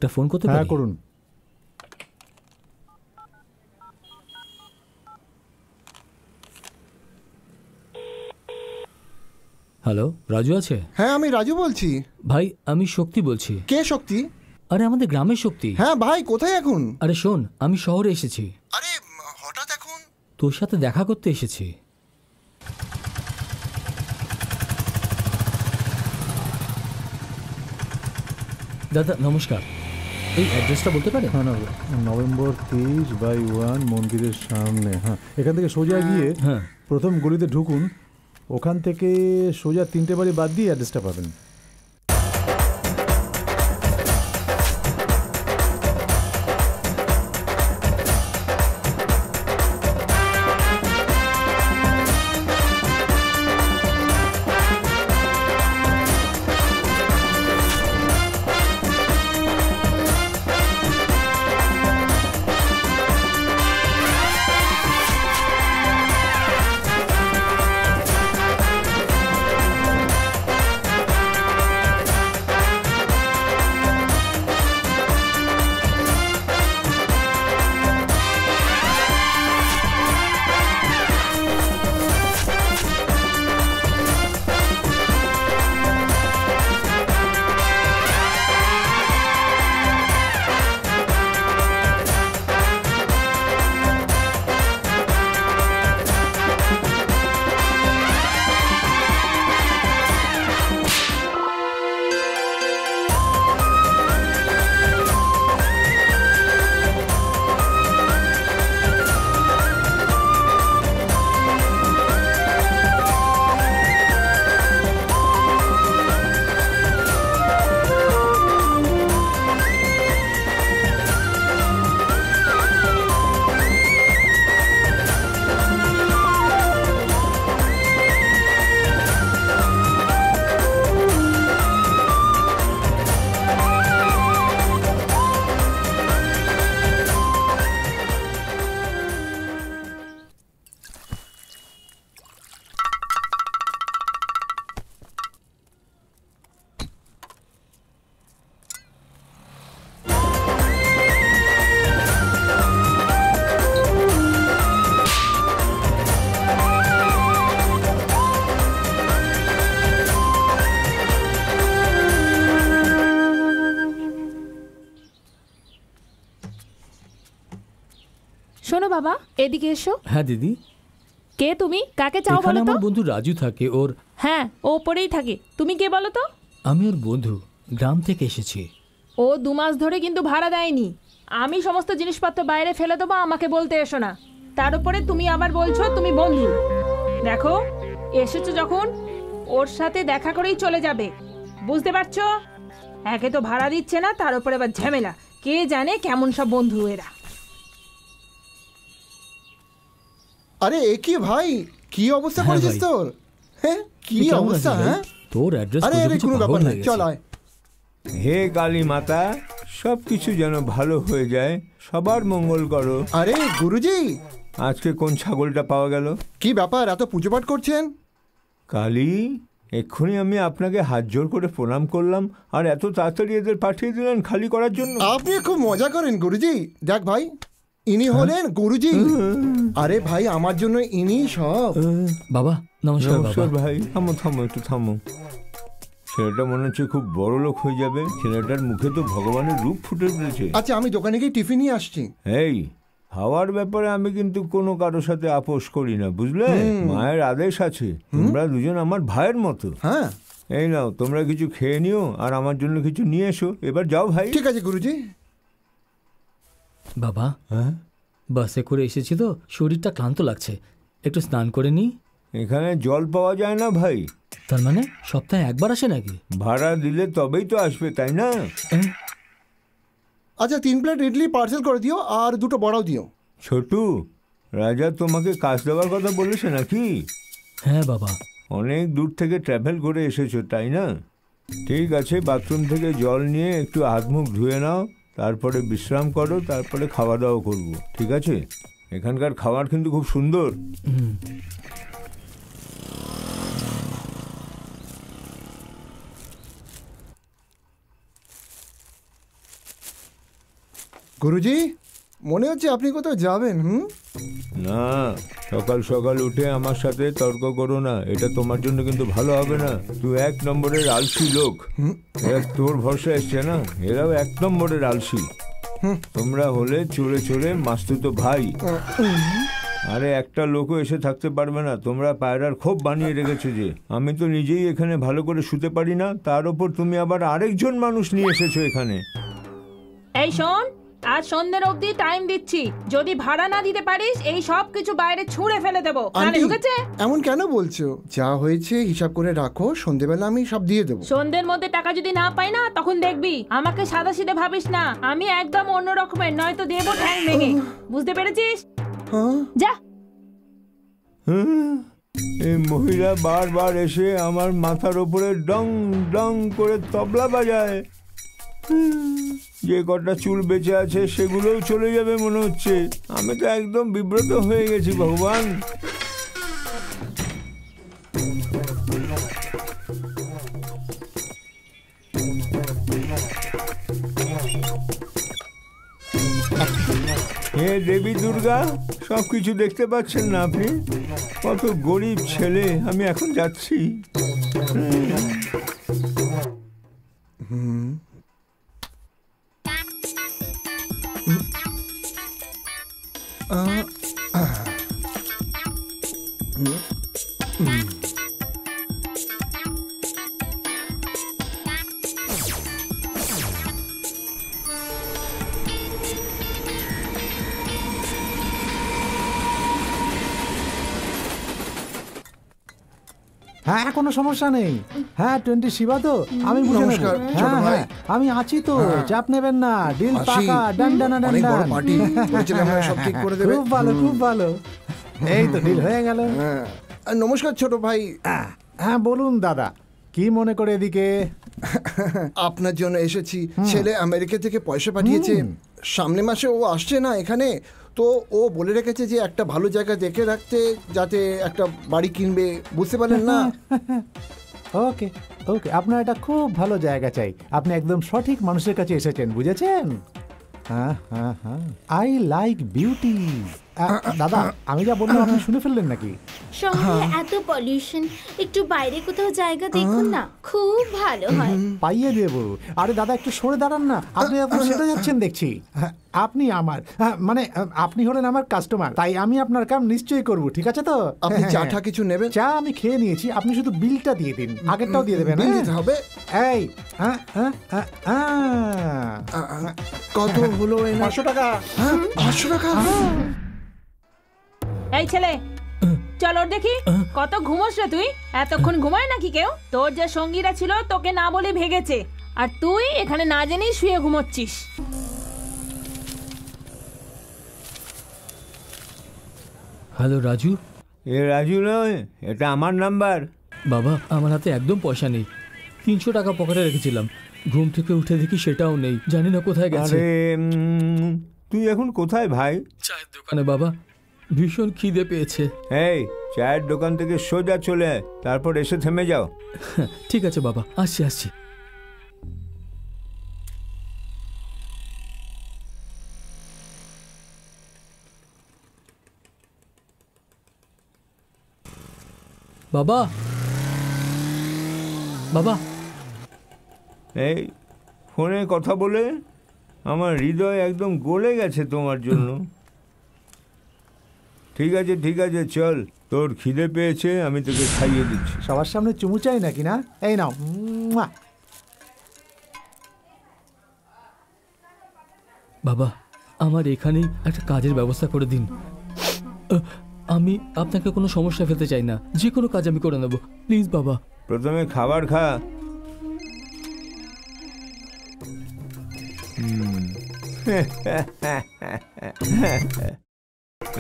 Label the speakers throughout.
Speaker 1: একটা ফোন করতে পারি?
Speaker 2: হ্যাঁ করুন।
Speaker 1: হ্যালো, রাজু আছে?
Speaker 3: হ্যাঁ আমি রাজু বলছি।
Speaker 1: ভাই আমি শক্তি বলছি।
Speaker 3: কে শক্তি?
Speaker 1: আরে আমাদের গ্রামের শক্তি।
Speaker 3: হ্যাঁ ভাই, কোথায় এখন?
Speaker 1: আরে শোন, আমি শহরে এসেছি।
Speaker 3: আরে হঠাৎ এখন?
Speaker 1: তোর সাথে দেখা করতে এসেছি। দাদা নমস্কার, এই অ্যাড্রেসটা বলতে পারেন?
Speaker 2: হ্যাঁ নভেম্বর 23/1 মন্দিরের সামনে। হ্যাঁ, এখান থেকে সোজা গিয়ে
Speaker 1: হ্যাঁ
Speaker 2: প্রথম গলিতে ঢুকুন, ওখান থেকে সোজা 3টে বাড়ি বাদ দিয়ে অ্যাড্রেসটা পাবেন।
Speaker 4: শোনো বাবা, এদিকে এসো।
Speaker 1: হ্যাঁ দিদি।
Speaker 4: কে তুমি? কাকে চাও
Speaker 1: এখানে
Speaker 4: বলো তো?
Speaker 1: আমার বন্ধু রাজু থাকে। ওর
Speaker 4: হ্যাঁ, ও ওপরেই থাকে। তুমি কে বলো তো?
Speaker 1: আমি ওর বন্ধু, গ্রাম থেকে এসেছি।
Speaker 4: ও 2 মাস ধরে কিন্তু ভাড়া দেয়নি। আমি সমস্ত জিনিসপত্র বাইরে ফেলে দেবো, আমাকে বলতে এসো না। তার উপরে তুমি আবার বলছো তুমি বন্ধু। দেখো, এসেছো যখন ওর সাথে দেখা করেই চলে যাবে, বুঝতে পারছো? একে তো ভাড়া দিচ্ছে না, তার উপরে আবার ঝামেলা। কে জানে কেমন সব বন্ধু এরা।
Speaker 3: আরে এ কি ভাই, কি অবস্থা
Speaker 1: হ্যাঁ
Speaker 3: করেছিস
Speaker 1: ভাই।
Speaker 3: তোর? হ্যাঁ কি
Speaker 1: তুই কেমন
Speaker 3: অবস্থা?
Speaker 1: আছিস ভাই?
Speaker 3: হ্যাঁ
Speaker 1: তোর অ্যাড্রেস
Speaker 3: আরে আরে কোনো ব্যাপার না, চল আয়।
Speaker 5: হে কালী মাতা, সব কিছু যেন ভালো হয়ে যায়, সবার মঙ্গল করো।
Speaker 3: আরে গুরুজি,
Speaker 5: আজকে কোন ছাগলটা পাওয়া গেল?
Speaker 3: কি ব্যাপার, এত পুজো পাঠ করছেন?
Speaker 5: কালী, এক্ষুনি আমি আপনাকে হাত জোর করে প্রণাম করলাম, আর এত তাড়াতাড়ি এদের পাঠিয়ে দিলেন খালি করার জন্য?
Speaker 3: আপনি খুব মজা করেন গুরুজি। দেখ ভাই, ইনি হলেন গুরুজি। আরে ভাই, আমার জন্য ইনি সব।
Speaker 1: বাবা নমস্কার।
Speaker 5: নমস্কার
Speaker 1: বাবা
Speaker 5: ভাই, থামো থামো একটু থামো। ছেলেটা মনে হচ্ছে খুব বড় লোক হয়ে যাবে। ছেলেটার মুখে তো ভগবানের রূপ ফুটে উঠেছে।
Speaker 3: আচ্ছা আমি দোকানে গিয়ে টিফিন নিয়ে আসছি।
Speaker 5: এই খাওয়ার ব্যাপারে আমি কিন্তু কোনো কারোর সাথে আপোষ করি না, বুঝলে? মায়ের আদেশ আছে, তোমরা দুজন আমার ভাইয়ের মতো।
Speaker 3: হ্যাঁ
Speaker 5: এই নাও, তোমরা কিছু খেয়ে নিও আর আমার জন্য কিছু নিয়ে এসো। এবার যাও ভাই।
Speaker 3: ঠিক আছে গুরুজি।
Speaker 1: বাবা,
Speaker 5: হ্যাঁ,
Speaker 1: বাসে করে এসেছি তো শরীরটা ক্লান্ত লাগছে, একটু স্নান করে নি।
Speaker 5: এখানে জল পাওয়া যায় না ভাই।
Speaker 1: তার মানে সপ্তাহে একবার আসে নাকি?
Speaker 5: ভাড়া দিলে তবেই তো আসবে, তাই না?
Speaker 3: আচ্ছা 3 প্লেট ইডলি পার্সেল করে দিও, আর 2টো বড়াও দিও।
Speaker 5: ছোটু, রাজা তোমাকে কাজ দেওয়ার কথা বলেছে নাকি?
Speaker 1: হ্যাঁ বাবা।
Speaker 5: অনেক দূর থেকে ট্রাভেল করে এসেছো, তাই না? ঠিক আছে, বাথরুম থেকে জল নিয়ে একটু হাত মুখ ধুয়ে নাও, তারপরে বিশ্রাম করো, তারপরে খাওয়া দাওয়া করবো, ঠিক আছে? এখানকার খাবার কিন্তু খুব সুন্দর।
Speaker 3: গুরুজি মনে হচ্ছে আপনি কোথাও যাবেন।
Speaker 5: না, সকাল সকাল উঠে আমার সাথে তর্ক করো না, এটা তোমার জন্য কিন্তু ভালো হবে না। তুই 1 নম্বরের আলসি লোক। এরা তোর ভরসা এসছে না, এরাও 1 নম্বরের আলসি। তোমরা হলে চলে চলে মাস্তুতো ভাই। আরে একটা লোকও এসে থাকতে পারবে না, তোমরা পায়রার খুব বানিয়ে রেখেছো যে। আমি তো নিজেই এখানে ভালো করে শুতে পারি না, তার উপর তুমি আবার আরেকজন মানুষ নিয়ে এসেছো এখানে।
Speaker 4: এই শোন, আজ সন্ধ্যের অবধি টাইম দিচ্ছি, যদি ভাড়া না দিতে পারিস এই সব কিছু বাইরে ছুঁড়ে ফেলে দেবো। কানে
Speaker 3: আন্টি
Speaker 4: ঢুকেছে?
Speaker 3: এমন কেন বলছো? যা হয়েছে হিসাব করে রাখো, সন্ধেবেলা আমি সব দিয়ে দেবো।
Speaker 4: সন্ধ্যের মধ্যে টাকা যদি না পাই না, তখন দেখবি। আমাকে সাদা সিধে ভাবিস না, আমি একদম অন্য রকমের, নয়তো দেবো ঠ্যাং ভেঙে। বুঝতে পেরেছিস?
Speaker 3: হ্যাঁ
Speaker 4: যা।
Speaker 5: এই মহিলা বারবার এসে আমার মাথার উপরে ডং ডং করে তবলা বাজায়। যে কটা চুল বেঁচে আছে সেগুলোও চলে যাবে মনে হচ্ছে। আমি তো একদম বিব্রত হয়ে গেছি ভগবান। হে দেবী দুর্গা, সব কিছু দেখতে পাচ্ছেন না আপনি? কত গরিব ছেলে, আমি এখন যাচ্ছি।
Speaker 2: হ্যাঁ কোনো সমস্যা নেই। হ্যাঁ 20 শিবা তো আমি বুঝে নেব।
Speaker 3: নমস্কার, ছোট
Speaker 2: হ্যাঁ
Speaker 3: ভাই।
Speaker 2: হ্যাঁ আমি আছি তো, চাপ নেবেন না। ডিল
Speaker 3: আসি।
Speaker 2: পাকা, ডান ডান ডান
Speaker 3: অনেক বড়
Speaker 2: ডান।
Speaker 3: পার্টি, বলেছিলাম আমরা সব ঠিক করে দেবে।
Speaker 2: খুব ভালো খুব ভালো। এই তো ডিল হয়ে গেল।
Speaker 3: হ্যাঁ নমস্কার ছোট ভাই।
Speaker 2: হ্যাঁ বলুন দাদা, কি মনে করে এদিকে?
Speaker 3: আপনার জন্য এসেছি। ছেলে আমেরিকা থেকে পয়সা পাঠিয়েছে, সামনে মাসে ও আসছে না এখানে, তো ও বলে রেখেছে যে একটা ভালো জায়গা দেখে রাখতে, যাতে একটা বাড়ি কিনবে। বুঝতে পারলেন না?
Speaker 2: ওকে ওকে, আপনার এটা খুব ভালো জায়গা চাই। আপনি একদম সঠিক মানুষের কাছে এসেছেন, বুঝেছেন? হ্যাঁ হ্যাঁ হ্যাঁ, আই লাইক বিউটি। দাদা আমি যা বললাম আপনি শুনে ফেললেন নাকি?
Speaker 6: শহরে এত পলিউশন, একটু বাইরে কোথাও জায়গা দেখুন না, খুব ভালো হয়।
Speaker 2: পাইয়ে দেবো। আরে দাদা একটু সরে দাঁড়ান না, আপনি এখন সেটা যাচ্ছেন দেখছি। আপনি আমার মানে আপনি হলেন আমার কাস্টমার, তাই আমি আপনার কাম নিশ্চয়ই করব, ঠিক আছে তো?
Speaker 3: আপনি চাটা কিছু নেবেন?
Speaker 2: চা আমি খেয়ে নিয়েছি, আপনি শুধু বিলটা দিয়ে দিন। আগেরটাও দিয়ে দেবেন।
Speaker 3: বিল দিতে হবে?
Speaker 2: এই
Speaker 3: কত হলো?
Speaker 2: 500 টাকা।
Speaker 3: 500 টাকা?
Speaker 4: এই ছেলে, চল ওর দেখি। কত ঘুমোস রে তুই? এতক্ষণ ঘুমায় নাকি কেউ? তোর যে সঙ্গীরা ছিল তোকে না বলে ভেগেছে, আর তুই এখানে না জেনেই শুয়ে ঘুমোচ্ছিস।
Speaker 1: হ্যালো রাজু।
Speaker 5: এ রাজু নয়, এটা আমার নাম্বার।
Speaker 1: বাবা আমার হাতে একদম পয়সা নেই। 300 টাকা পকেটে রেখেছিলাম, ঘুম থেকে উঠে দেখি সেটাও নেই। জানি না কোথায় গেছে।
Speaker 5: আরে তুই এখন কোথায় ভাই?
Speaker 1: চায়ের দোকানে বাবা, ভীষণ খিদে পেয়েছে।
Speaker 5: এই চায়ের দোকান থেকে সোজা চলে আয়, তারপর এসে থেমে যাও।
Speaker 1: ঠিক আছে বাবা, আসছি আসছি। বাবা বাবা,
Speaker 5: এই ফোনে কথা বলে আমার হৃদয় একদম গলে গেছে তোমার জন্য। ঠিক আছে চল, তোর খিদে পেয়েছে, আমি তোকে খাইয়ে দিচ্ছি।
Speaker 2: সবার সামনে চুমু চাই নাকি না? এই নাও।
Speaker 1: বাবা আমার এখানেই একটা কাজের ব্যবস্থা করে দিন। আমি আপনাকে কোনো সমস্যা ফেলতে চাই না, যে কোনো কাজ আমি করে নেব, প্লিজ বাবা।
Speaker 5: প্রথমে খাবার খা।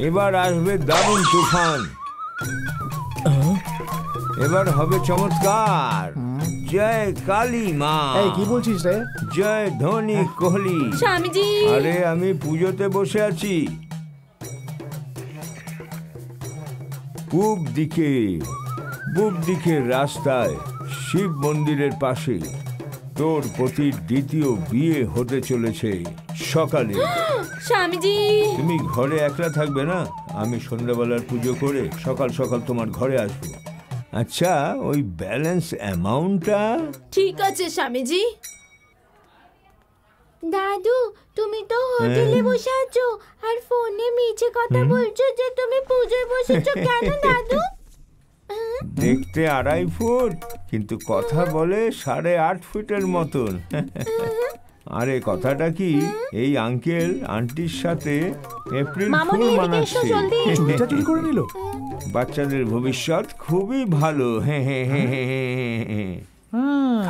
Speaker 5: এবার আসবে দারুণ তুফান, এবার হবে চমৎকার। জয় কালী মা।
Speaker 2: এই কি বলছিস রে?
Speaker 5: জয় ধনী কোহলি।
Speaker 6: স্বামীজি,
Speaker 5: আরে আমি পুজোতে বসে আছি। পূব দিকে রাস্তায় শিব মন্দিরের পাশে তোর পতির দ্বিতীয় বিয়ে হতে চলেছে সকালে।
Speaker 6: স্বামীজি,
Speaker 5: তুমি ঘরে একলা থাকবে না, আমি সন্ধ্যাবেলার পুজো করে সকাল সকাল তোমার ঘরে আসবো। আচ্ছা, ওই ব্যালেন্স অ্যামাউন্টটা?
Speaker 6: ঠিক আছে স্বামীজি। দাদু, তুমি তো হোটেলে বসে আছো আর ফোনে মিছে কথা বলছো যে তুমি পুজোয় বসেছো কেন দাদু?
Speaker 5: দেখতে 2.5 ফুট, কিন্তু কথা বলে 8.5 ফুটের মতন। আরে কথাটা কি, এই আঙ্কেল আন্টির সাথে এপ্রিল ফুল
Speaker 4: মামনি, এদিকে এসো
Speaker 5: মানাচ্ছে।
Speaker 4: জলদি।
Speaker 2: চুরিটা চুরি করে নিল।
Speaker 5: বাচ্চাদের ভবিষ্যৎ খুবই ভালো।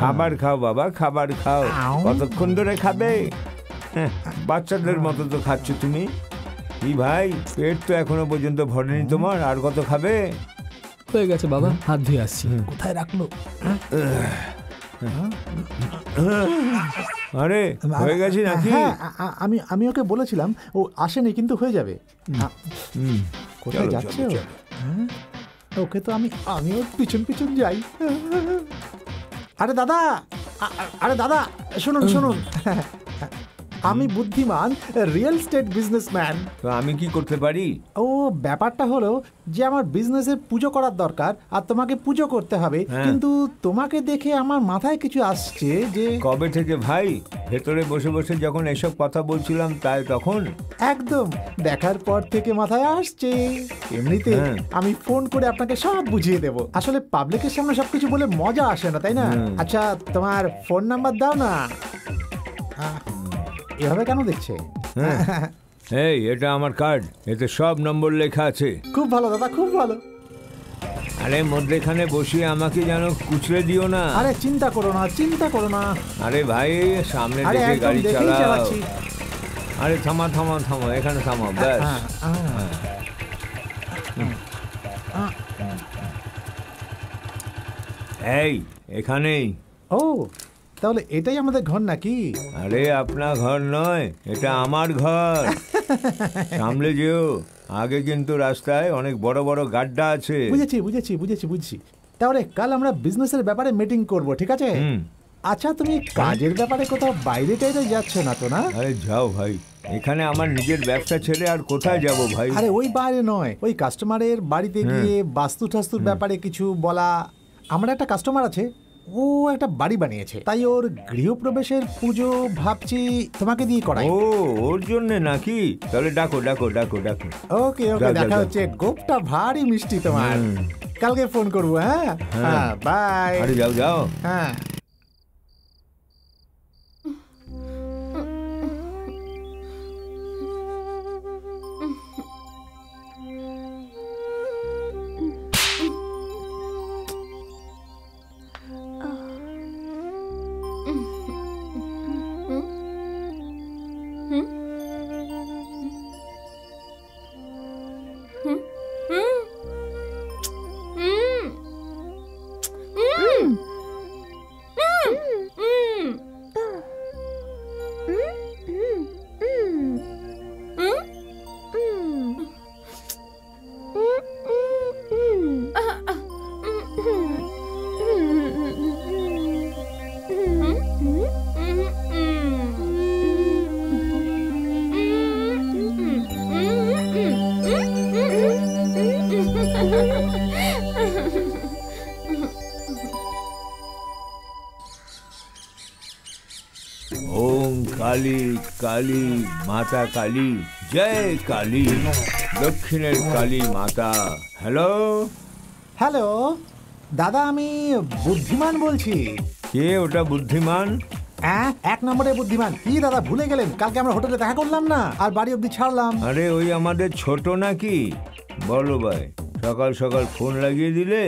Speaker 5: খাবার খাও বাবা, খাবার খাও। কতক্ষণ ধরে খাবে? বাচ্চাদের মতো তো খাচ্ছ তুমি। কি ভাই, পেট তো এখনো পর্যন্ত ভরেনি তোমার, আর কত খাবে?
Speaker 1: হয়ে গেছে বাবা, হাত ধুয়ে আসছি।
Speaker 2: কোথায় রাখলো?
Speaker 5: আরে হয়ে গেছে নাকি?
Speaker 2: হ্যাঁ, আমি ওকে বলেছিলাম, ও আসেনি, কিন্তু হয়ে যাবে। কোথায়
Speaker 5: চলো,
Speaker 2: যাচ্ছে
Speaker 5: চলো,
Speaker 2: ও?
Speaker 5: চলো।
Speaker 2: হ্যাঁ, ওকে তো আমি ওর পিছন পিছন যাই। আরে দাদা, আরে দাদা, শুনুন শুনুন, আমি বুদ্ধিমান রিয়েল স্টেট বিজনেসম্যান।
Speaker 5: তো আমি কি করতে পারি?
Speaker 2: ও ব্যাপারটা হলো যে আমার বিজনেসের পুজো করার দরকার, আর তোমাকে পুজো করতে হবে। কিন্তু তোমাকে দেখে আমার মাথায় কিছু আসছে যে
Speaker 5: কবে থেকে ভাই? ভেতরে বসে বসে যখন এসব কথা বলছিলাম তাই তখন?
Speaker 2: একদম দেখার পর থেকে মাথায় আসছে। এমনিতে আমি ফোন করে আপনাকে সব বুঝিয়ে দেব। আসলে পাবলিকের সামনে সবকিছু বলে মজা আসে না, তাই না? আচ্ছা, তোমার ফোন নাম্বার দাও না। এভাবে কেন দেখছে?
Speaker 5: এই, এটা আমার কার্ড, এতে সব নম্বর লেখা আছে।
Speaker 2: খুব ভালো দাদা, খুব ভালো।
Speaker 5: আরে মধ্যেখানে বসিয়ে আমাকে যেন কুচলে দিও না।
Speaker 2: আরে চিন্তা করো না, চিন্তা করো না।
Speaker 5: আরে ভাই, সামনে
Speaker 2: আরে
Speaker 5: দেখে
Speaker 2: একদম
Speaker 5: গাড়ি
Speaker 2: দেখেই
Speaker 5: চালাও।
Speaker 2: চালাচ্ছি।
Speaker 5: আরে থামা থামা থামা, এখানে থামা, ব্যাস। এই, এখানেই।
Speaker 2: ও, তাহলে এটাই আমাদের ঘর নাকি?
Speaker 5: আরে আপনার ঘর নয়, এটা আমার ঘর। সামলে যেও, আগে কিন্তু রাস্তায় অনেক বড় বড় গাড্ডা আছে।
Speaker 2: বুঝেছি বুঝেছি বুঝেছি বুঝছি। তাহলে কাল আমরা বিজনেসের ব্যাপারে মিটিং করব, ঠিক আছে? আচ্ছা, তুমি কাজের ব্যাপারে কোথাও বাইরে টাইরে যাচ্ছ না তো, না?
Speaker 5: আরে যাও ভাই, এখানে আমার নিজের ব্যবসা ছেড়ে আর কোথায় যাব ভাই?
Speaker 2: আরে ওই বাইরে নয়, ওই কাস্টমারের বাড়িতে গিয়ে বাস্তু টাস্তুর ব্যাপারে কিছু বলা। আমার একটা কাস্টমার আছে, ও একটা বাড়ি বানিয়েছে, তাই ওর গৃহপ্রবেশের পুজো ভাবছি তোমাকে দিয়ে করাই।
Speaker 5: ও, ওর জন্য নাকি? তাহলে ডাকো ডাকো ডাকো ডাকো।
Speaker 2: ওকে ওকে,
Speaker 5: যাও,
Speaker 2: দেখা
Speaker 5: যাও,
Speaker 2: হচ্ছে। গোপটা ভারী মিষ্টি তোমার। কালকে ফোন করবো। হ্যাঁ হ্যাঁ, বাই।
Speaker 5: আরে যাও যাও।
Speaker 2: হ্যাঁ।
Speaker 5: ওম কালী কালী মাতা কালী, জয় কালী, দক্ষিণের কালী মাতা। হ্যালো
Speaker 2: হ্যালো দাদা, আমি বুদ্ধিমান বলছি।
Speaker 5: কে ওটা বুদ্ধিমান?
Speaker 2: হ্যাঁ, 1 নম্বরে বুদ্ধিমান। কি দাদা, ভুলে গেলেন? কালকে আমরা হোটেলে দেখা করলাম না, আর বাড়ি অব্দি ছাড়লাম।
Speaker 5: আরে ওই আমাদের ছোট নাকি? বলো ভাই, সকাল সকাল ফোন লাগিয়ে দিলে।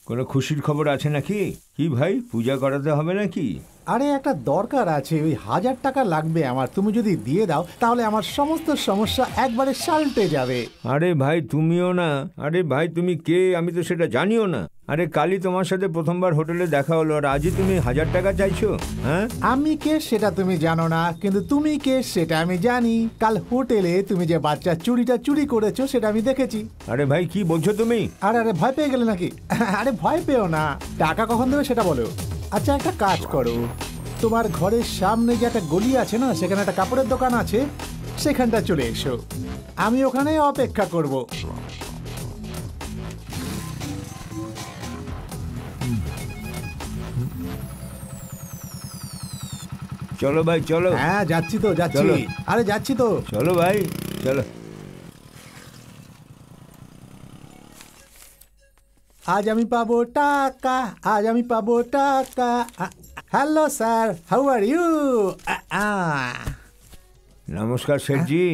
Speaker 5: কোনো খুশির খবর আছে নাকি? কি ভাই, পূজা করাতে হবে নাকি?
Speaker 2: আরে একটা দরকার আছে, ওই 1000 টাকা লাগবে আমার। তুমি যদি দিয়ে দাও তাহলে আমার সমস্ত সমস্যা একবারে সালটে যাবে।
Speaker 5: আরে ভাই তুমিও না। আরে ভাই তুমি কে, আমি তো সেটা জানিও না। আরে কালই তোমার সাথে প্রথমবার হোটেলে দেখা হলো, আর আজই তুমি 1000 টাকা চাইছো? হ্যাঁ,
Speaker 2: আমি কে সেটা তুমি জানো না, কিন্তু তুমি কে সেটা আমি জানি। কাল হোটেলে তুমি যে বাচ্চা চুরিটা চুরি করেছো সেটা আমি দেখেছি।
Speaker 5: আরে ভাই কি বলছো তুমি?
Speaker 2: আরে আরে, ভয় পেয়ে গেলে নাকি? আরে ভয় পেও না, টাকা কখন দেবে সেটা বলো। আচ্ছা একটা কাজ করো, তোমার ঘরের সামনে যে একটা গলি আছে না, সেখানে একটা কাপড়ের দোকান আছে, সেখানটা চলে এসো। আমি ওখানে অপেক্ষা করব।
Speaker 5: চলো ভাই চলো।
Speaker 2: হ্যাঁ যাচ্ছি তো, যাচ্ছি।
Speaker 5: চলো।
Speaker 2: আরে যাচ্ছি তো।
Speaker 5: চলো ভাই চলো।
Speaker 2: আজ আমি পাবো টাকা, আজ আমি পাবো টাকা। Hello sir, how are you?
Speaker 5: নমস্কার শেঠজি।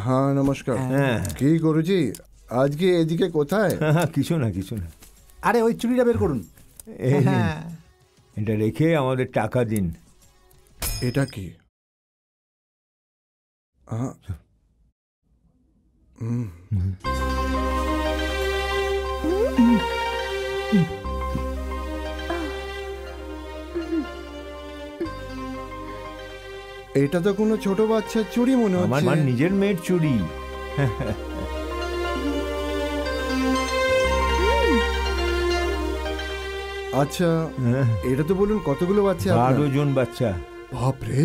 Speaker 3: হ্যাঁ নমস্কার।
Speaker 5: হ্যাঁ।
Speaker 3: কি গুরুজি, আজকে এদিকে কোথায়?
Speaker 5: কিছু না কিছু না।
Speaker 2: আরে ওই চুড়িটা বের করুন।
Speaker 5: এই নিন,
Speaker 2: হ্যাঁ।
Speaker 5: এটা রেখে আমাদের টাকা দিন।
Speaker 3: এটা কি? এটা তো কোনো ছোট বাচ্চার চুড়ি মনে
Speaker 5: আমার
Speaker 3: হচ্ছে।
Speaker 5: নিজের মেয়ের চুড়ি।
Speaker 3: আচ্ছা, এটা তো বলুন কতগুলো বাচ্চা আপনার?
Speaker 5: 12 জন বাচ্চা।
Speaker 3: বাপরে,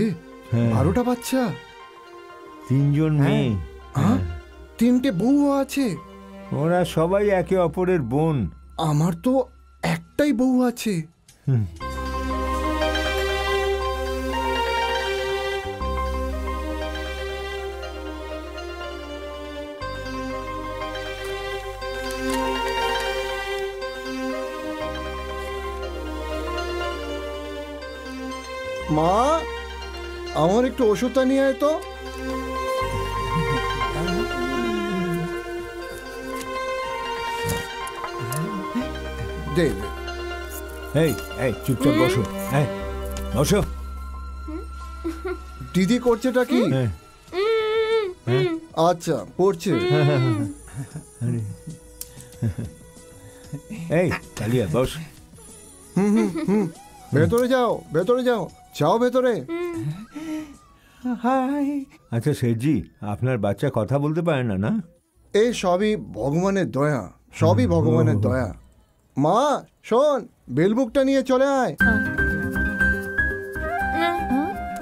Speaker 5: হ্যাঁ।
Speaker 3: 12টা বাচ্চা?
Speaker 5: 3 জন মেয়ে।
Speaker 3: হ্যাঁ, 3টে বউ আছে।
Speaker 5: ওরা সবাই একে অপরের বোন।
Speaker 3: আমার তো একটাই বউ আছে। মা, আমার একটু ওষুধটা নিয়ে আয় তো। দে দে।
Speaker 5: এই এই চুপচাপ বসো। এই বসো।
Speaker 3: দিদি করছেটা কি?
Speaker 5: হ্যাঁ।
Speaker 3: আচ্ছা, পড়ছে।
Speaker 5: এই কালিয়া বস।
Speaker 3: ভেতরে যাও, ভেতরে যাও, যাও ভেতরে।
Speaker 2: হাই।
Speaker 5: আচ্ছা শেঠজি, আপনার বাচ্চা কথা বলতে পারে না? না,
Speaker 3: এই সবই ভগবানের দয়া, সবই ভগবানের দয়া। মা শোন, বেলবুকটা নিয়ে চলে আয়।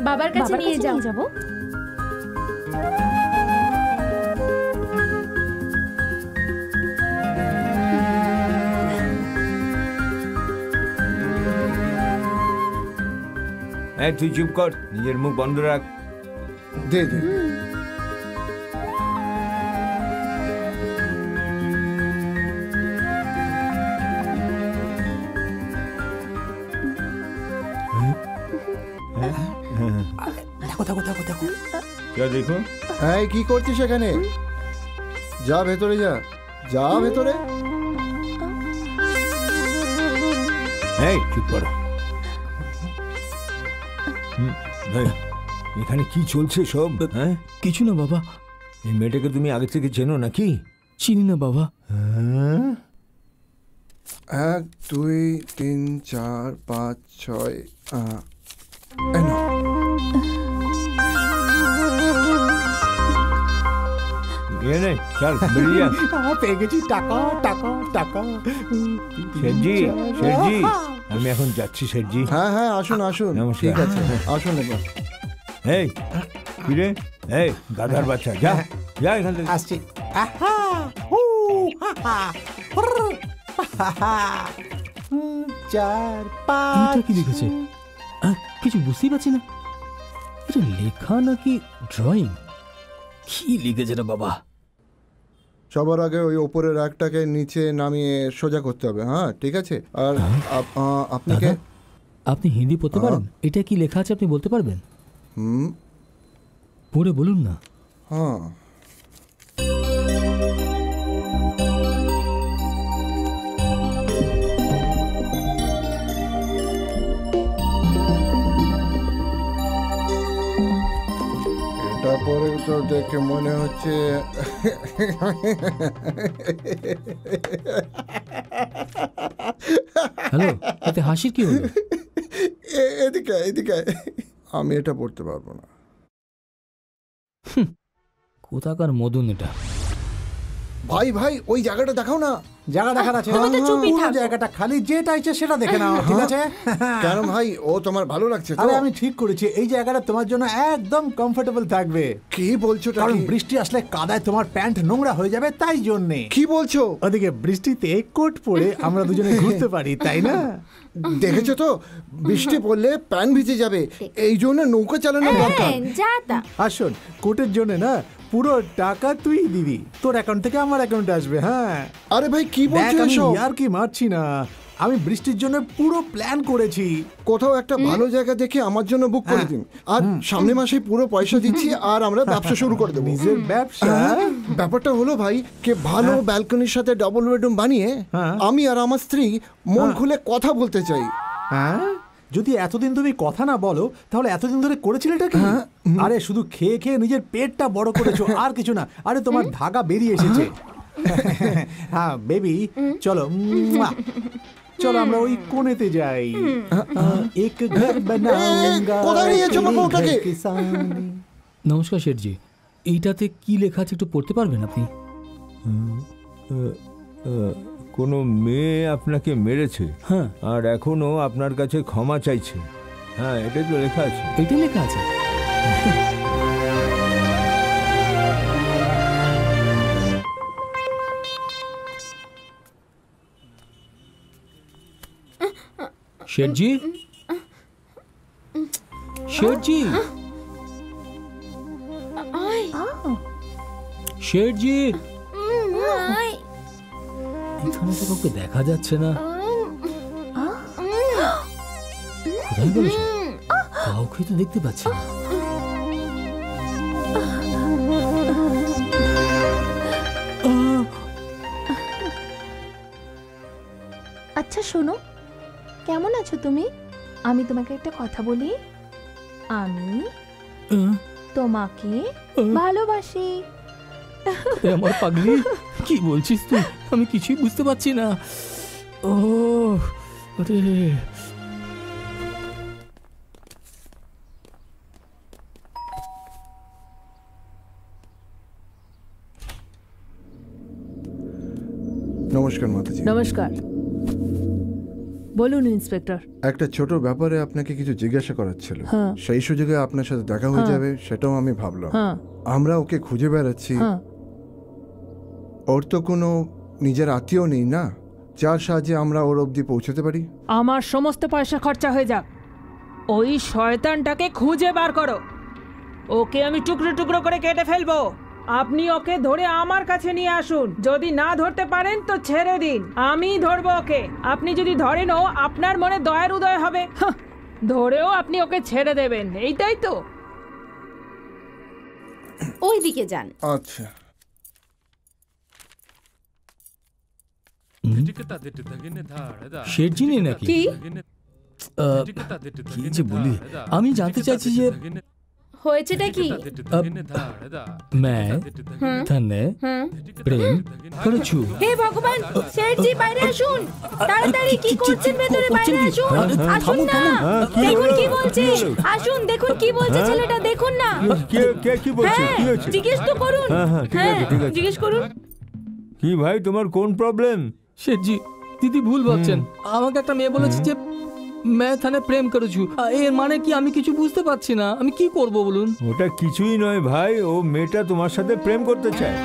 Speaker 6: বাবার কাছে নিয়ে যাও।
Speaker 5: এই তুই চুপ কর, নিজের মুখ বন্ধ রাখ।
Speaker 3: দে দে।
Speaker 2: দেখো দেখো দেখো দেখো।
Speaker 5: যা দেখো।
Speaker 3: হ্যাঁ, কি করছিস এখানে? যা ভেতরে যা, যা ভেতরে।
Speaker 5: এই চুপ করো। এই, এখানে কি চলছে সব? হ্যাঁ,
Speaker 1: কিছু না বাবা,
Speaker 5: এই মেয়েটাকে তুমি আগে থেকে চেনো নাকি?
Speaker 1: চিনি না বাবা।
Speaker 5: হ্যাঁ?
Speaker 3: 1 2 3 4 5 6 এই নাও।
Speaker 5: এ নে, চল বেরিয়ে যা।
Speaker 2: পেয়ে গেছি টাকা, টাকা, টাকা।
Speaker 5: শেঠজি, শেঠজি, আমি এখন যাচ্ছি শেঠজি।
Speaker 3: হ্যাঁ হ্যাঁ, আসুন আসুন।
Speaker 5: নমস্কার।
Speaker 3: ঠিক আছে, আসুন এবার।
Speaker 5: এই কিরে, এই গাধার বাচ্চা, যা যা এখান থেকে।
Speaker 2: আসছি। আহা, হু, হা, হা, হুর, হা, হা। 4 5।
Speaker 1: এটা কি লিখেছে? কিছু বুঝতেই পারছি না, এটা লেখা নাকি ড্রয়িং? কি লিখেছে রে বাবা?
Speaker 3: সবার আগে ওই ওপরের রাগটাকে নিচে নামিয়ে সোজা করতে হবে। হ্যাঁ ঠিক আছে। আর আপনি কে?
Speaker 1: দাদা, আপনি হিন্দি পড়তে পারেন? এটা কি লেখা আছে আপনি বলতে পারবেন? পড়ে বলুন না।
Speaker 3: হ্যাঁ, এটা পরে তো দেখে মনে হচ্ছে
Speaker 1: হ্যালো, এতে হাসির কি হলো?
Speaker 3: এদিকে এদিকে। আমি এটা পড়তে পারবো না।
Speaker 1: কোথাকার মদন এটা?
Speaker 3: ভাই ভাই, ওই জায়গাটা দেখাও না।
Speaker 2: জায়গা দেখার আছে,
Speaker 6: তুমি তো চুপই
Speaker 2: পুরো
Speaker 6: থাকো।
Speaker 2: জায়গাটা খালি, যেটা ইচ্ছে সেটা দেখে নাও, ঠিক আছে?
Speaker 3: কেন ভাই, ও তোমার ভালো লাগছে তো?
Speaker 2: আরে আমি ঠিক করেছি, এই জায়গাটা তোমার জন্য একদম কমফোর্টেবল থাকবে।
Speaker 3: কি বলছো
Speaker 2: কারণ
Speaker 3: টাকি?
Speaker 2: বৃষ্টি আসলে কাদায় তোমার প্যান্ট নোংরা হয়ে যাবে, তাই জন্যে।
Speaker 3: কি বলছো?
Speaker 2: ওদিকে বৃষ্টিতে কোট পরে আমরা দুজনে ঘুরতে পারি, তাই না?
Speaker 3: দেখেছো তো, বৃষ্টি পড়লে প্যান ভিজে যাবে, এই জন্য নৌকা চালানো দরকার।
Speaker 6: হ্যাঁ, যা তা।
Speaker 2: আর শোন, কোটের জন্য না পুরো টাকা তুই দিবি, তোর অ্যাকাউন্ট থেকে আমার অ্যাকাউন্টে আসবে। হ্যাঁ
Speaker 3: আরে ভাই কি
Speaker 2: দেখ,
Speaker 3: বলছো
Speaker 2: আমি
Speaker 3: এসব?
Speaker 2: আর কি মারছি না, আমি বৃষ্টির জন্য পুরো প্ল্যান করেছি।
Speaker 3: কোথাও একটা ভালো জায়গা দেখে আমার জন্য বুক করে দিন, আর সামনের মাসে পুরো পয়সা দিচ্ছি, আর আমরা ব্যবসা শুরু করে দেবো।
Speaker 2: নিজের ব্যবসা?
Speaker 3: ব্যাপারটা হলো ভাই, কে ভালো ব্যালকনির সাথে ডাবল বেডরুম বানিয়ে
Speaker 2: হ্যাঁ।
Speaker 3: আমি আর আমার স্ত্রী মন খুলে কথা বলতে চাই।
Speaker 2: হ্যাঁ, যদি এতদিন তুমি কথা না বলো তাহলে এতদিন ধরে করেছিলেটা কি? আরে শুধু খেয়ে খেয়ে নিজের পেটটা বড় করেছো, আর কিছু না। আরে তোমার ধাগা বেরিয়ে এসেছে। হ্যাঁ বেবি, চলো মুয়া। চলো আমরা ওই কোণেতে যাই। এক ঘর বানাউঙ্গা
Speaker 3: কোথায় নিয়ে যাবো
Speaker 2: তেরে
Speaker 3: ওটাকে?
Speaker 2: ঘর কে সামনে।
Speaker 1: নমস্কার শেঠজি, এইটাতে কি লেখা আছে একটু পড়তে পারবেন আপনি?
Speaker 5: কোনো মেয়ে আপনাকে মেরেছে,
Speaker 1: হ্যাঁ,
Speaker 5: আর এখনো আপনার কাছে ক্ষমা চাইছে। হ্যাঁ, এটাই তো লেখা আছে।
Speaker 1: এটাই লেখা আছে। শেঠজি, শেঠজি,
Speaker 6: আয়,
Speaker 1: শেঠজি,
Speaker 6: আয়।
Speaker 1: এখানে তো কাউকে দেখা যাচ্ছে না। কোথায় গেল সে? কাউকে তো দেখতে পাচ্ছি না।
Speaker 4: আচ্ছা শোনো, কেমন আছো তুমি? আমি তোমাকে একটা কথা বলি, আমি
Speaker 1: আহ,
Speaker 4: তোমাকে ভালোবাসি।
Speaker 1: এ আমার পাগলি, কি বলছিস তুই? আমি কিছুই বুঝতে পারছি না। ও আরে,
Speaker 3: নমস্কার মাতাজি।
Speaker 4: নমস্কার, বলুন ইন্সপেক্টর।
Speaker 3: একটা ছোট ব্যাপারে আপনাকে কিছু জিজ্ঞাসা করার ছিল।
Speaker 4: হ্যাঁ।
Speaker 3: সেই সুযোগে আপনার সাথে দেখা হয়ে যাবে, সেটাও আমি ভাবলাম।
Speaker 4: হ্যাঁ
Speaker 3: আমরা ওকে খুঁজে বেড়াচ্ছি,
Speaker 4: হ্যাঁ,
Speaker 3: ওর তো কোনো নিজের আত্মীয় নেই না, যার সাহায্যে আমরা ওর অবধি পৌঁছতে পারি।
Speaker 4: আমার সমস্ত পয়সা খরচা হয়ে যাক, ওই শয়তানটাকে খুঁজে বার করো। ওকে আমি টুকরো টুকরো করে কেটে ফেলবো। আপনি ওকে ধরে আমার কাছে নিয়ে আসুন। যদি না ধরতে পারেন তো ছেড়ে দিন, আমি ধরবো ওকে। আপনি যদি ধরেনও আপনার মনে দয়ার উদয় হবে। হাহ, ধরেও আপনি ওকে ছেড়ে দেবেন, এইটাই তো।
Speaker 6: ওইদিকে যান।
Speaker 3: আচ্ছা,
Speaker 1: শেঠজি নেই নাকি?
Speaker 6: কি
Speaker 1: আহ, কি যে বলি, আমি জানতে চাইছি যে
Speaker 6: হয়েছেটা কি?
Speaker 1: मैं तन्ने প্রেম করেছু।
Speaker 6: হে ভগবান, শেঠজি বাইরে আসুন তাড়াতাড়ি। কি করছেন ভেতরে? বাইরে আসুন, আসুন না। দেখুন কি বলছে, আসুন দেখুন কি বলছে ছেলেটা, দেখুন না।
Speaker 5: কে কি বলছে?
Speaker 6: হ্যাঁ,
Speaker 5: কি হয়েছে?
Speaker 6: জিজ্ঞেস তো করুন।
Speaker 5: হ্যাঁ, ঠিক আছে, ঠিক আছে।
Speaker 6: জিজ্ঞেস করুন।
Speaker 5: কি ভাই, তোমার কোন প্রবলেম?
Speaker 1: শেঠজি, দিদি ভুল ভাবছেন। আমাকে একটা মেয়ে বলেছে যে मैं থানে প্রেম করেছু। এর মানে কি আমি কিছু বুঝতে পারছি না। আমি কি করব বলুন?
Speaker 5: ওটা কিছুই নয় ভাই, ও মেয়েটা তোমার সাথে প্রেম করতে চায়।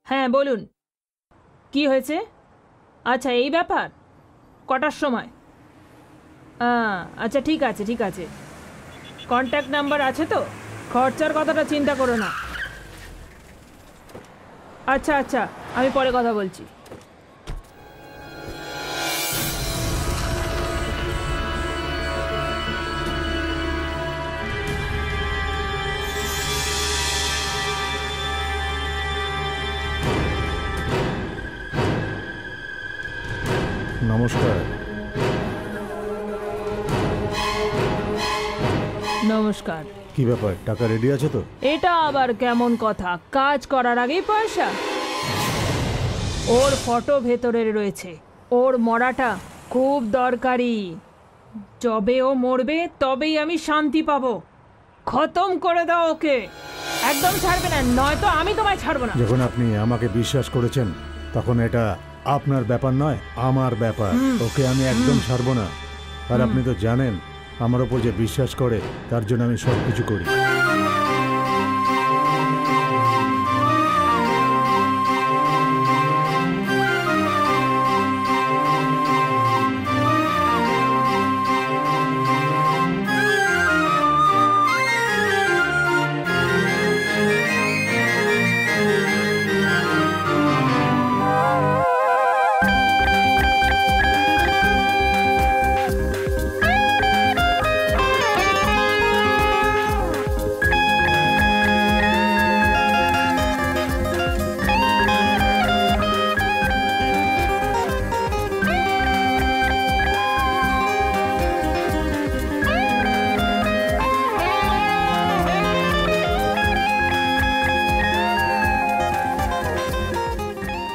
Speaker 4: হ্যাঁ বলুন, কি হয়েছে? আচ্ছা এই ব্যাপার, কটার সময়? আচ্ছা ঠিক আছে ঠিক আছে, কন্ট্যাক্ট নাম্বার আছে তো? খরচার কথাটা চিন্তা করো না। আচ্ছা আচ্ছা, আমি পরে কথা বলছি।
Speaker 2: নমস্কার।
Speaker 4: নমস্কার।
Speaker 2: কি ব্যাপার, টাকা রেডি আছে তো?
Speaker 4: এটা আবার কেমন কথা? কাজ করার আগেই পয়সা? ওর ফটো ভেতরে রয়েছে। ওর মরাটা খুব দরকারি। যবে ও মরবে তবেই আমি শান্তি পাবো। খতম করে দাও ওকে, একদম ছাড়বে না, নয়তো আমি তোমায় ছাড়বো না।
Speaker 2: যখন আপনি আমাকে বিশ্বাস করেছেন তখন এটা আপনার ব্যাপার নয়, আমার ব্যাপার। ওকে আমি একদম ছাড়বো না। আর আপনি তো জানেন আমার ওপর যে বিশ্বাস করে তার জন্য আমি সব কিছু করি।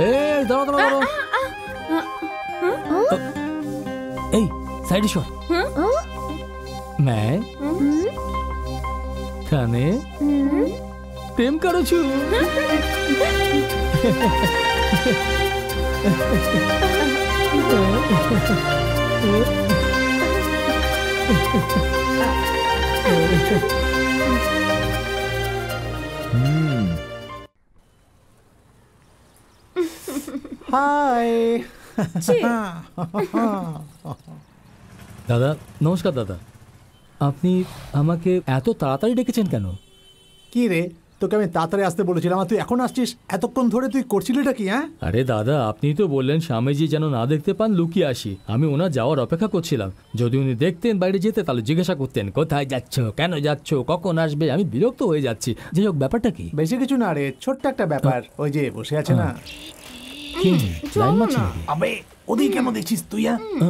Speaker 1: এই দাঁড়াও দাঁড়াও দাঁড়াও। এই সাইড শট। मैं खाने प्रेम करू છું।
Speaker 2: হাই।
Speaker 1: দাদা নমস্কার। দাদা আপনি আমাকে এত তাড়াতাড়ি ডেকেছেন কেন?
Speaker 2: কি রে, তোকে আমি তাড়াতাড়ি আসতে বলেছিলাম আর তুই এখন আসছিস? এতক্ষণ ধরে তুই করছিলিটা কি? হ্যাঁ
Speaker 1: আরে দাদা আপনি তো বললেন স্বামীজি যেন না দেখতে পান লুকিয়ে আসি। আমি ওনার যাওয়ার অপেক্ষা করছিলাম। যদি উনি দেখতেন বাইরে যেতে তাহলে জিজ্ঞাসা করতেন কোথায় যাচ্ছ, কেন যাচ্ছ, কখন আসবে। আমি বিরক্ত হয়ে যাচ্ছি। যাই হোক ব্যাপারটা কি?
Speaker 2: বেশি কিছু না রে, ছোট্ট একটা ব্যাপার। ওই যে বসে আছে না,
Speaker 1: কি লাইন মারছে নাকি?
Speaker 2: আবে ওদিকে কেন দেখছিস তুই?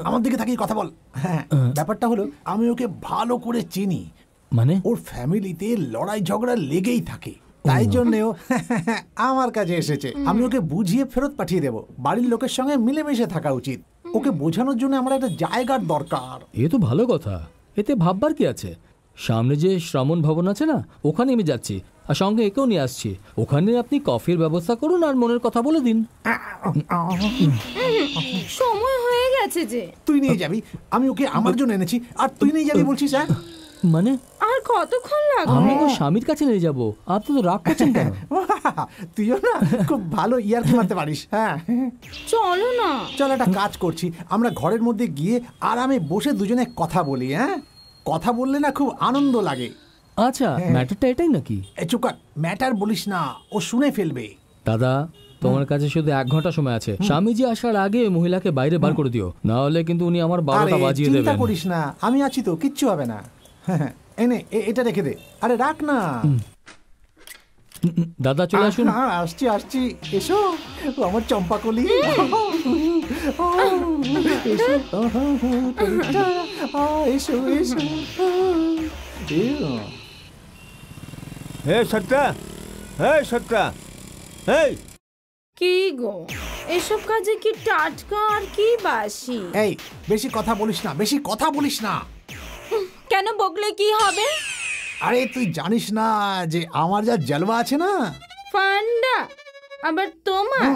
Speaker 2: আমার দিকে তাকিয়ে কথা বল। হ্যাঁ ব্যাপারটা হলো আমি ওকে ভালো করে চিনি।
Speaker 1: মানে
Speaker 2: ওর ফ্যামিলিতে লড়াই ঝগড়া লেগেই থাকে, তাই জন্যও আমার কাছে এসেছে। আমি ওকে বুঝিয়ে ফেরত পাঠিয়ে দেব। বাড়ির লোকের সঙ্গে মিলেমিশে থাকা উচিত। ওকে বোঝানোর জন্য আমার একটা জায়গার দরকার।
Speaker 1: এ তো ভালো কথা, এতে ভাববার কি আছে? সামনে যে শ্রমণ ভবন আছে না, ওখানে আমি যাচ্ছি আর সঙ্গে একেও নিয়ে আসছি। ওখানে আপনি কফির ব্যবস্থা করুন আর মনের কথা বলে দিন।
Speaker 6: সময় হয়ে গেছে যে।
Speaker 2: তুই নিয়ে যাবি? আমি ওকে আমার জন্য এনেছি আর তুই নিয়ে যাবি বলছিস? হ্যাঁ
Speaker 1: মানে
Speaker 6: আর কতক্ষণ লাগবে?
Speaker 1: আমি ওর স্বামীর কাছে নিয়ে যাব। আপনি তো রাগ করছেন কেন?
Speaker 2: তুইও না খুব ভালো ইয়ার্কি মারতে পারিস। হ্যাঁ
Speaker 6: চলো না।
Speaker 2: চল একটা কাজ করছি, আমরা ঘরের মধ্যে গিয়ে আরামে বসে দুজনে কথা বলি। হ্যাঁ কথা বললে না খুব আনন্দ লাগে।
Speaker 1: আচ্ছা ম্যাটারটা এটাই নাকি?
Speaker 2: চুপ কর, ম্যাটার বলিস না, ও শুনে ফেলবে।
Speaker 1: দাদা তোমার কাছে শুধু 1 ঘন্টা সময় আছে। স্বামীজি আসার আগে মহিলাকে বাইরে বার করে দিও, না হলে কিন্তু উনি আমার 12টা বাজিয়ে
Speaker 2: চিন্তা
Speaker 1: দেবেন।
Speaker 2: করিস না, আমি আছি তো, কিচ্ছু হবে না। এনে এটা রেখে দে। আরে রাখ না।
Speaker 1: দাদা চলে আসুন।
Speaker 2: আসছি আসছি, এসো ও আমার চম্পাকলি। এসো এসো।
Speaker 5: হে সত্তা, হে সত্তা, এই
Speaker 6: কি গো, এসব কাজে কি টাটকা আর কি বাসি?
Speaker 2: এই বেশি কথা বলিস না, বেশি কথা বলিস না।
Speaker 6: কেন বকলে কি হবে?
Speaker 2: আরে তুই জানিস না যে আমার যা জলবা আছে না।
Speaker 6: ফান্ডা আবার তোমার?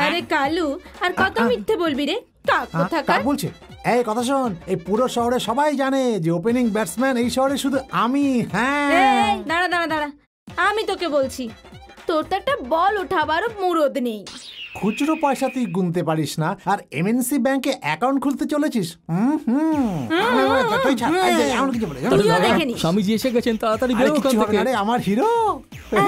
Speaker 6: আরে কালু, আর কত মিথ্যে বলবি রে?
Speaker 2: কাক বলছে? এই কথা শোন, এই পুরো শহরে সবাই জানে যে ওপেনিং ব্যাটসম্যান এই শহরে শুধু আমি। হ্যাঁ
Speaker 6: দাঁড়া দাঁড়া দাঁড়া, আমি তোকে বলছি, তোর তো একটা বল ওঠাবারও মুরদ নেই।
Speaker 2: খুচরো পয়সা তুই গুনতে পারিস না আর এমএনসি ব্যাংকে অ্যাকাউন্ট খুলতে চলেছিস।
Speaker 1: স্বামীজি এসে গেছেন, তাড়াতাড়ি বেরো ওখান থেকে।
Speaker 2: আরে আমার হিরো,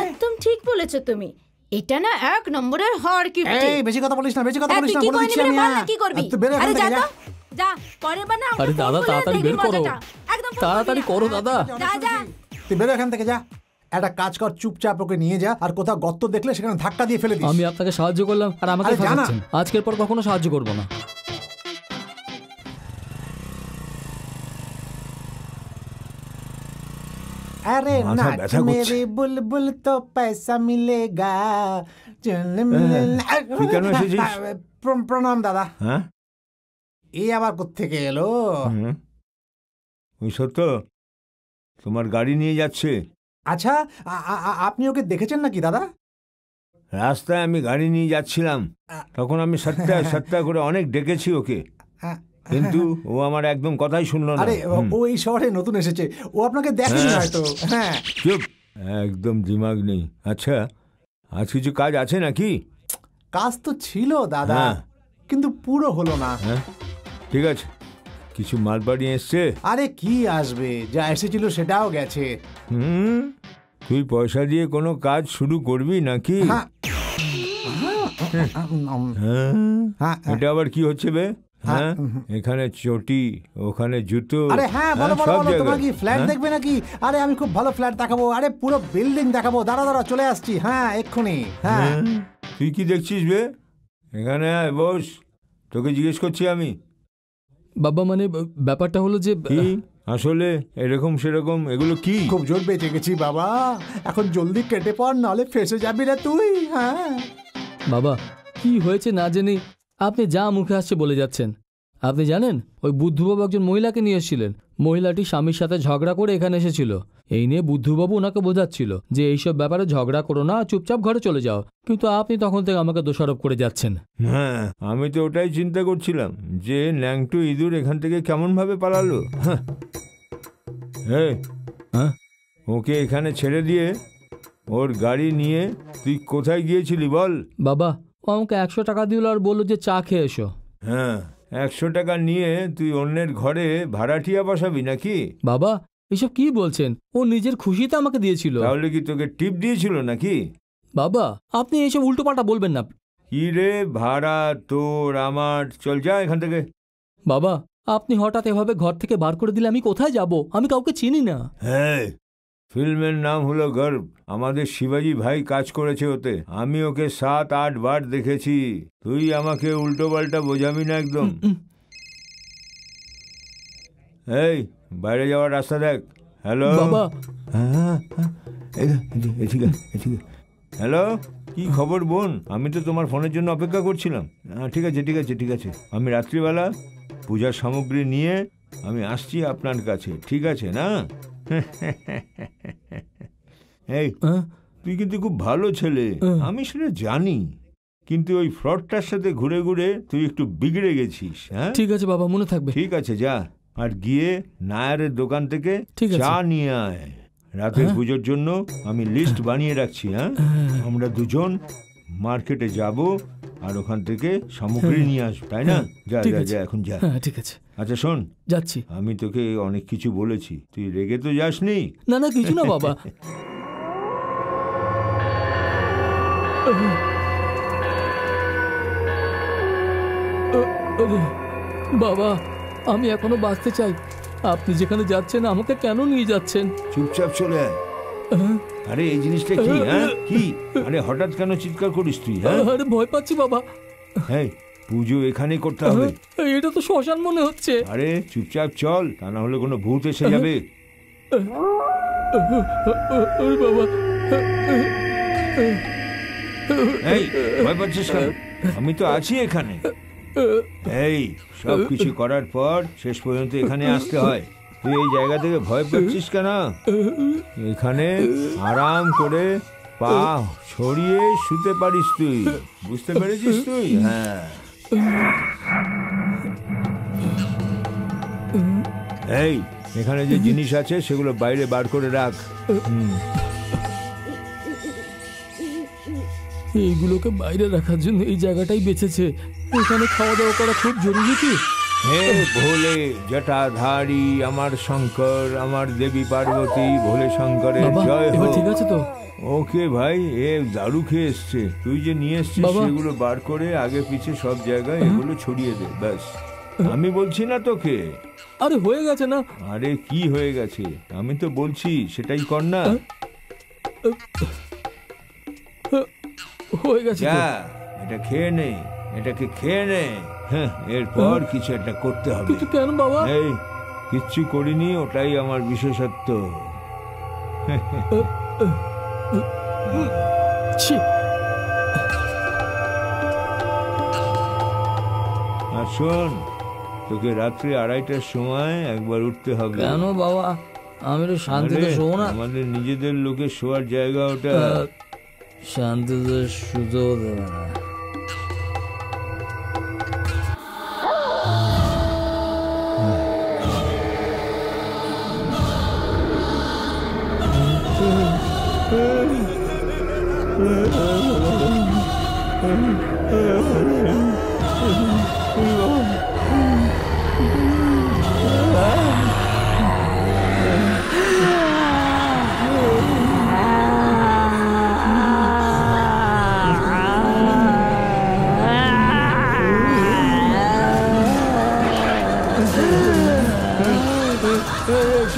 Speaker 6: একদম ঠিক বলেছো তুমি। এটা না 1 নম্বরের হর কি?
Speaker 2: এই বেশি কথা বলিস না, বেশি কথা বলিস না, বলে দিচ্ছি আমি।
Speaker 6: কি করবি?
Speaker 2: তুই বেরো এখান
Speaker 6: আরে
Speaker 2: থেকে,
Speaker 6: যা
Speaker 2: যা।
Speaker 6: যা, পরে বানা।
Speaker 1: আরে দাদা তাড়াতাড়ি বের করো,
Speaker 6: একদম
Speaker 1: তাড়াতাড়ি করো দাদা।
Speaker 6: যা যা,
Speaker 2: তুই বেরো এখান থেকে, যা। একটা কাজ কর, চুপচাপ ওকে নিয়ে যা, আর কোথাও গর্ত দেখলে সেখানে ধাক্কা দিয়ে ফেলে দিস।
Speaker 1: আমি আপনাকে সাহায্য করলাম আর আমাকে
Speaker 2: আরে জানা।
Speaker 1: ফাঁসাচ্ছেন। আজকের পর কখনো সাহায্য করব না।
Speaker 2: अरे
Speaker 5: माथा
Speaker 2: नाच
Speaker 5: ব্যথা করছে।
Speaker 2: मेरे बुलबुल तो पैसा मिलेगा।
Speaker 5: তুই কেন এসেছিস?
Speaker 2: প্রণাম দাদা।
Speaker 5: হ্যাঁ
Speaker 2: এই আবার কোত্থেকে এলো?
Speaker 5: হুম। ওই সত্য তোমার গাড়ি নিয়ে যাচ্ছে।
Speaker 2: আচ্ছা, আপনি ওকে দেখেছেন নাকি দাদা?
Speaker 5: রাস্তায় আমি গাড়ি নিয়ে যাচ্ছিলাম, তখন আমি সত্যা সত্যা করে অনেক ডেকেছি ওকে, কিন্তু ও আমার একদম কথাই শুনলো না।
Speaker 2: আরে ও এই শহরে নতুন এসেছে, ও আপনাকে দেখেনি হয়তো। হ্যাঁ
Speaker 5: চুপ, একদম দিমাগ নেই। আচ্ছা, আজ কিছু কাজ আছে নাকি?
Speaker 2: কাজ তো ছিল দাদা,
Speaker 5: হ্যাঁ।
Speaker 2: কিন্তু পুরো হলো না।
Speaker 5: হ্যাঁ ঠিক আছে, কিছু মালবাড়ি এসছে?
Speaker 2: আরে কি আসবে, যা এসেছিল সেটাও গেছে।
Speaker 5: হুম, তুই পয়সা দিয়ে কোনো কাজ শুরু করবি নাকি?
Speaker 2: হ্যাঁ।
Speaker 5: হ্যাঁ, এটা আবার কি হচ্ছে বে? হ্যাঁ, এখানে চটি, ওখানে জুতো।
Speaker 2: আরে হ্যাঁ, বলো বলো
Speaker 5: সব
Speaker 2: বলো,
Speaker 5: জায়গায়।
Speaker 2: তোমার কি ফ্ল্যাট
Speaker 5: হ্যাঁ?
Speaker 2: দেখবে নাকি? আরে আমি খুব ভালো ফ্ল্যাট দেখাবো, আরে পুরো বিল্ডিং দেখাবো। দাঁড়া দাঁড়া, চলে আসছি। হ্যাঁ এক্ষুনি। হ্যাঁ
Speaker 5: তুই কি দেখছিস বে? এখানে আয়, বস, তোকে জিজ্ঞেস করছি আমি।
Speaker 1: বাবা মানে ব্যাপারটা হলো যে
Speaker 5: কি আসলে এরকম সেরকম এগুলো কি?
Speaker 2: খুব জোর বেঁচে গেছি বাবা, এখন জলদি কেটে পড়, নাহলে ফেসে যাবি রে তুই। হ্যাঁ
Speaker 1: বাবা কি হয়েছে না জেনে আপনি যা মুখে আসছে বলে যাচ্ছেন। আপনি জানেন ওই বুদ্ধবাবু একজন মহিলাকে নিয়ে এসেছিলেন। মহিলাটি স্বামীর সাথে ঝগড়া করে এখানে এসেছিল। এই নিয়ে বুদ্ধবাবু ওনাকে বোঝাচ্ছিল যে এইসব ব্যাপারে ঝগড়া করো না, চুপচাপ ঘরে চলে যাও, কিন্তু আপনি তখন থেকে আমাকে দোষারোপ করে যাচ্ছেন।
Speaker 5: হ্যাঁ, আমি তো ওটাই চিন্তা করছিলাম যে ন্যাংটু ইঁদুর এখান থেকে কেমন ভাবে পালালো। হ্যাঁ,
Speaker 1: হ্যাঁ
Speaker 5: ওকে এখানে ছেড়ে দিয়ে ওর গাড়ি নিয়ে তুই কোথায় গিয়েছিলি বল?
Speaker 1: বাবা ও আমাকে 100 টাকা দিল আর বললো যে চা খেয়ে এসো।
Speaker 5: হ্যাঁ, 100 টাকা নিয়ে তুই অন্যের ঘরে ভাড়াটিয়া বসাবি নাকি?
Speaker 1: বাবা এসব কি বলছেন? ও নিজের খুশিতে আমাকে দিয়েছিল।
Speaker 5: তাহলে কি তোকে টিপ দিয়েছিল নাকি?
Speaker 1: বাবা আপনি এইসব উল্টোপাল্টা বলবেন না।
Speaker 5: কি রে, ভাড়া তোর আমার, চল যা এখান থেকে।
Speaker 1: বাবা আপনি হঠাৎ এভাবে ঘর থেকে বার করে দিলে আমি কোথায় যাব? আমি কাউকে চিনি না।
Speaker 5: হ্যাঁ, ফিল্মের নাম হলো গর্ব, আমাদের শিবাজি ভাই কাজ করেছে ওতে, আমি ওকে 7-8 বার দেখেছি। তুই আমাকে উল্টো পাল্টা বোঝাবি না একদম। এই বাইরে যাওয়ার রাস্তা দেখ। হ্যালো
Speaker 1: বাবা
Speaker 5: হ্যালো, কি খবর বোন? আমি তো তোমার ফোনের জন্য অপেক্ষা করছিলাম। ঠিক আছে ঠিক আছে ঠিক আছে, আমি রাত্রিবেলা পূজার সামগ্রী নিয়ে আমি আসছি আপনার কাছে, ঠিক আছে না? এই তুই কিন্তু খুব ভালো ছেলে, আমি সেটা জানি, কিন্তু ওই ফ্রডটার সাথে ঘুরে ঘুরে তুই একটু বিগড়ে গেছিস। হ্যাঁ
Speaker 1: ঠিক আছে বাবা, মনে থাকবে।
Speaker 5: ঠিক আছে, যা আর গিয়ে নায়ারের দোকান থেকে
Speaker 1: ঠিক আছে।
Speaker 5: চা নিয়ে আয়। রাতের পুজোর জন্য আমি লিস্ট বানিয়ে রাখছি। হ্যাঁ, আমরা দুজন মার্কেটে যাব আর ওখান থেকে সামগ্রী নিয়ে আসবো, তাই না? যা
Speaker 1: ঠিক
Speaker 5: যা
Speaker 1: আছে।
Speaker 5: যা, এখন যা।
Speaker 1: হ্যাঁ ঠিক আছে,
Speaker 5: আচ্ছা শোন,
Speaker 1: যাচ্ছি।
Speaker 5: আমি তোকে অনেক কিছু বলেছি, তুই রেগে তো যাসনি?
Speaker 1: না না, কিছু না বাবা। বাবা আমি এখনো বাঁচতে চাই। আপনি যেখানে যাচ্ছেন আমাকে কেন নিয়ে যাচ্ছেন?
Speaker 5: চুপচাপ চলে আয়। আরে এই জিনিসটা কি? হ্যাঁ কি? আরে হঠাৎ কেন চিৎকার করিস তুই? হ্যাঁ,
Speaker 1: আরে ভয় পাচ্ছি বাবা।
Speaker 5: হ্যাঁ, পুজো এখানেই করতে হবে।
Speaker 1: এটা তো শ্মশান মনে হচ্ছে।
Speaker 5: আরে চুপচাপ চল, তা না হলে কোনো ভূত এসে যাবে।
Speaker 1: আরে বাবা,
Speaker 5: এই ভয় পাচ্ছিস কেন? আমি তো আছি এখানে। এই সব কিছু করার পর শেষ পর্যন্ত এখানে আসতে হয়। তুই এই জায়গা থেকে ভয় পাচ্ছিস কেন? এখানে আরাম করে পা ছড়িয়ে শুতে পারিস তুই, বুঝতে পেরেছিস তুই? হ্যাঁ, এই এখানে যে জিনিস আছে সেগুলো বাইরে বার করে রাখ।
Speaker 1: এইগুলোকে বাইরে রাখার জন্য এই জায়গাটাই বেঁচেছে। এখানে খাওয়া দাওয়া করা খুব জরুরি কি?
Speaker 5: হে ভোলে জটাধারী আমার শঙ্কর, আমার দেবী পার্বতী, ভোলে শঙ্করের
Speaker 1: বাবা
Speaker 5: জয়
Speaker 1: এবার
Speaker 5: হোক।
Speaker 1: ঠিক আছে তো?
Speaker 5: ওকে ভাই, এ দারু খেয়ে এসছে। তুই যে নিয়ে এসছিস
Speaker 1: বাবা।
Speaker 5: সেগুলো বার করে আগে পিছে সব জায়গায় এগুলো ছড়িয়ে দে, ব্যাস। আমি বলছি না তোকে?
Speaker 1: আরে হয়ে গেছে না?
Speaker 5: আরে কি হয়ে গেছে? আমি তো বলছি সেটাই কর না।
Speaker 1: হয়ে গেছে তো।
Speaker 5: যা এটা খেয়ে নে, এটাকে খেয়ে নে। হ্যাঁ, এরপর কিছু একটা করতে হবে।
Speaker 1: কিন্তু কেন বাবা?
Speaker 5: এই কিচ্ছু করিনি, ওটাই আমার বিশেষত্ব।
Speaker 1: ছি,
Speaker 5: আর শোন, তোকে রাত্রি 2:30টার সময় একবার উঠতে হবে।
Speaker 1: কেন বাবা? আমি তো শান্তিতে
Speaker 5: আরে,
Speaker 1: শোবো না?
Speaker 5: আমাদের নিজেদের লোকের শোয়ার জায়গা ওটা।
Speaker 1: শান্তিতে শুতেও দেবে না।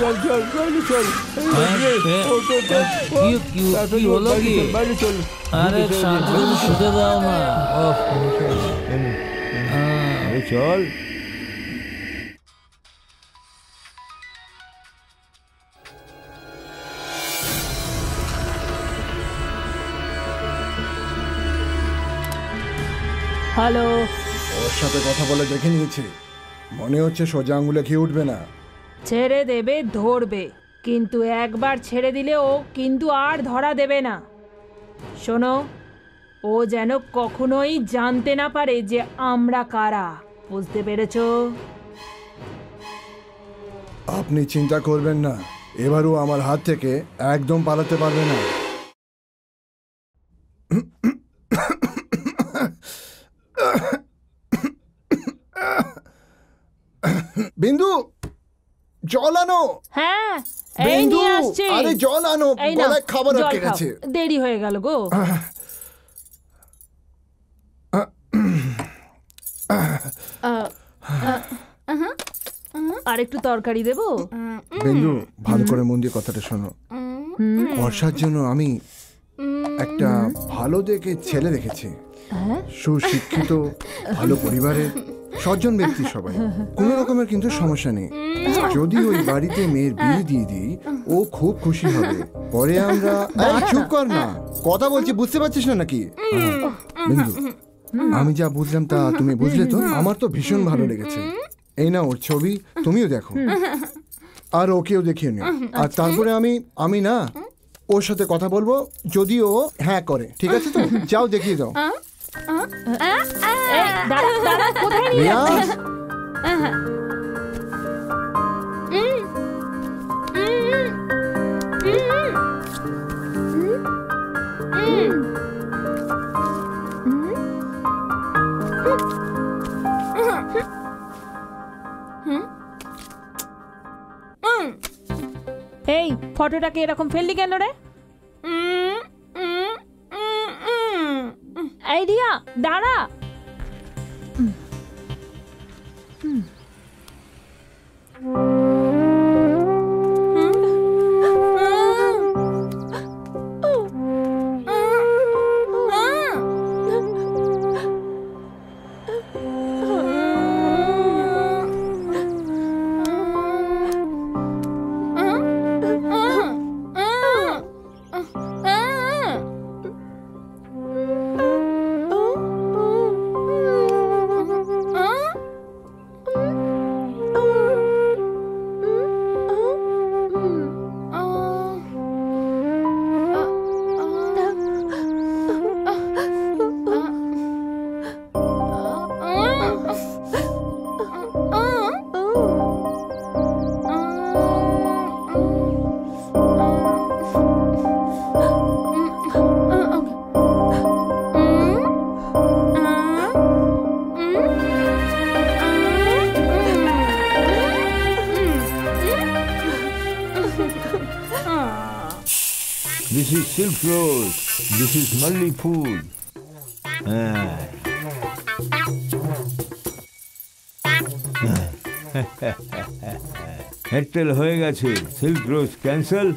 Speaker 5: চল চল বাইরে চল।
Speaker 1: কি হলো কি?
Speaker 5: বাইরে চল।
Speaker 1: আরে শান্তিতে শুতে দাও না।
Speaker 5: আরে চল।
Speaker 4: হ্যালো।
Speaker 3: ওর সাথে কথা বলে দেখে নিয়েছি, মনে হচ্ছে সোজা আঙুলে খেয়ে উঠবে না।
Speaker 4: ছেড়ে দেবে, ধরবে, কিন্তু একবার ছেড়ে দিলে ও কিন্তু আর ধরা দেবে না। শোনো, ও যেন কখনোই জানতে না পারে যে আমরা কারা। বুঝতে পেরেছো?
Speaker 3: আপনি চিন্তা করবেন না, এবারও আমার হাত থেকে একদম পালাতে পারবে না। বিন্দু, জল আনো।
Speaker 4: হ্যাঁ, এই
Speaker 3: বিন্দু,
Speaker 4: নিয়ে আসছি।
Speaker 3: আরে জল আনো,
Speaker 4: এই নাও,
Speaker 3: গলায় খাবার
Speaker 4: জল
Speaker 3: আটকে
Speaker 4: খাও।
Speaker 3: গেছে।
Speaker 4: দেরি হয়ে গেল গো। আর একটু তরকারি দেবো?
Speaker 3: বিন্দু, ভালো করে মন দিয়ে কথাটা শোনো। বর্ষার জন্য আমি একটা ভালো দেখে ছেলে দেখেছি, সুশিক্ষিত, ভালো পরিবারের, সজ্জন ব্যক্তি সবাই, কোনো রকমের কিন্তু সমস্যা নেই। যদি ওই বাড়িতে মেয়ের বিয়ে দিয়ে দিই, ও খুব খুশি হবে। পরে আমরা চুপ কর না, কথা বলছি, বুঝতে পারছিস না নাকি? বিন্দু, আমি যা বুঝলাম তা তুমি বুঝলে তো? আমার তো ভীষণ ভালো লেগেছে। এই না ওর ছবি, তুমিও দেখো আর ওকেও দেখিয়ে নিও। আর তারপরে আমি না ওর সাথে কথা বলবো, যদি ও হ্যাঁ করে। ঠিক আছে তো? যাও দেখিয়ে দাও।
Speaker 4: এই, দাঁড়া, দাঁড়া, কোথায় নিয়ে
Speaker 3: রিয়া,
Speaker 4: যাচ্ছিস? এই ফটোটাকে এরকম ফেললি কেন রে? এই রিয়া, দাঁড়া।
Speaker 5: This is silk rose. This is malli fool. Head tail হয়ে গেছে, সিল্ক রোজ ক্যান্সেল,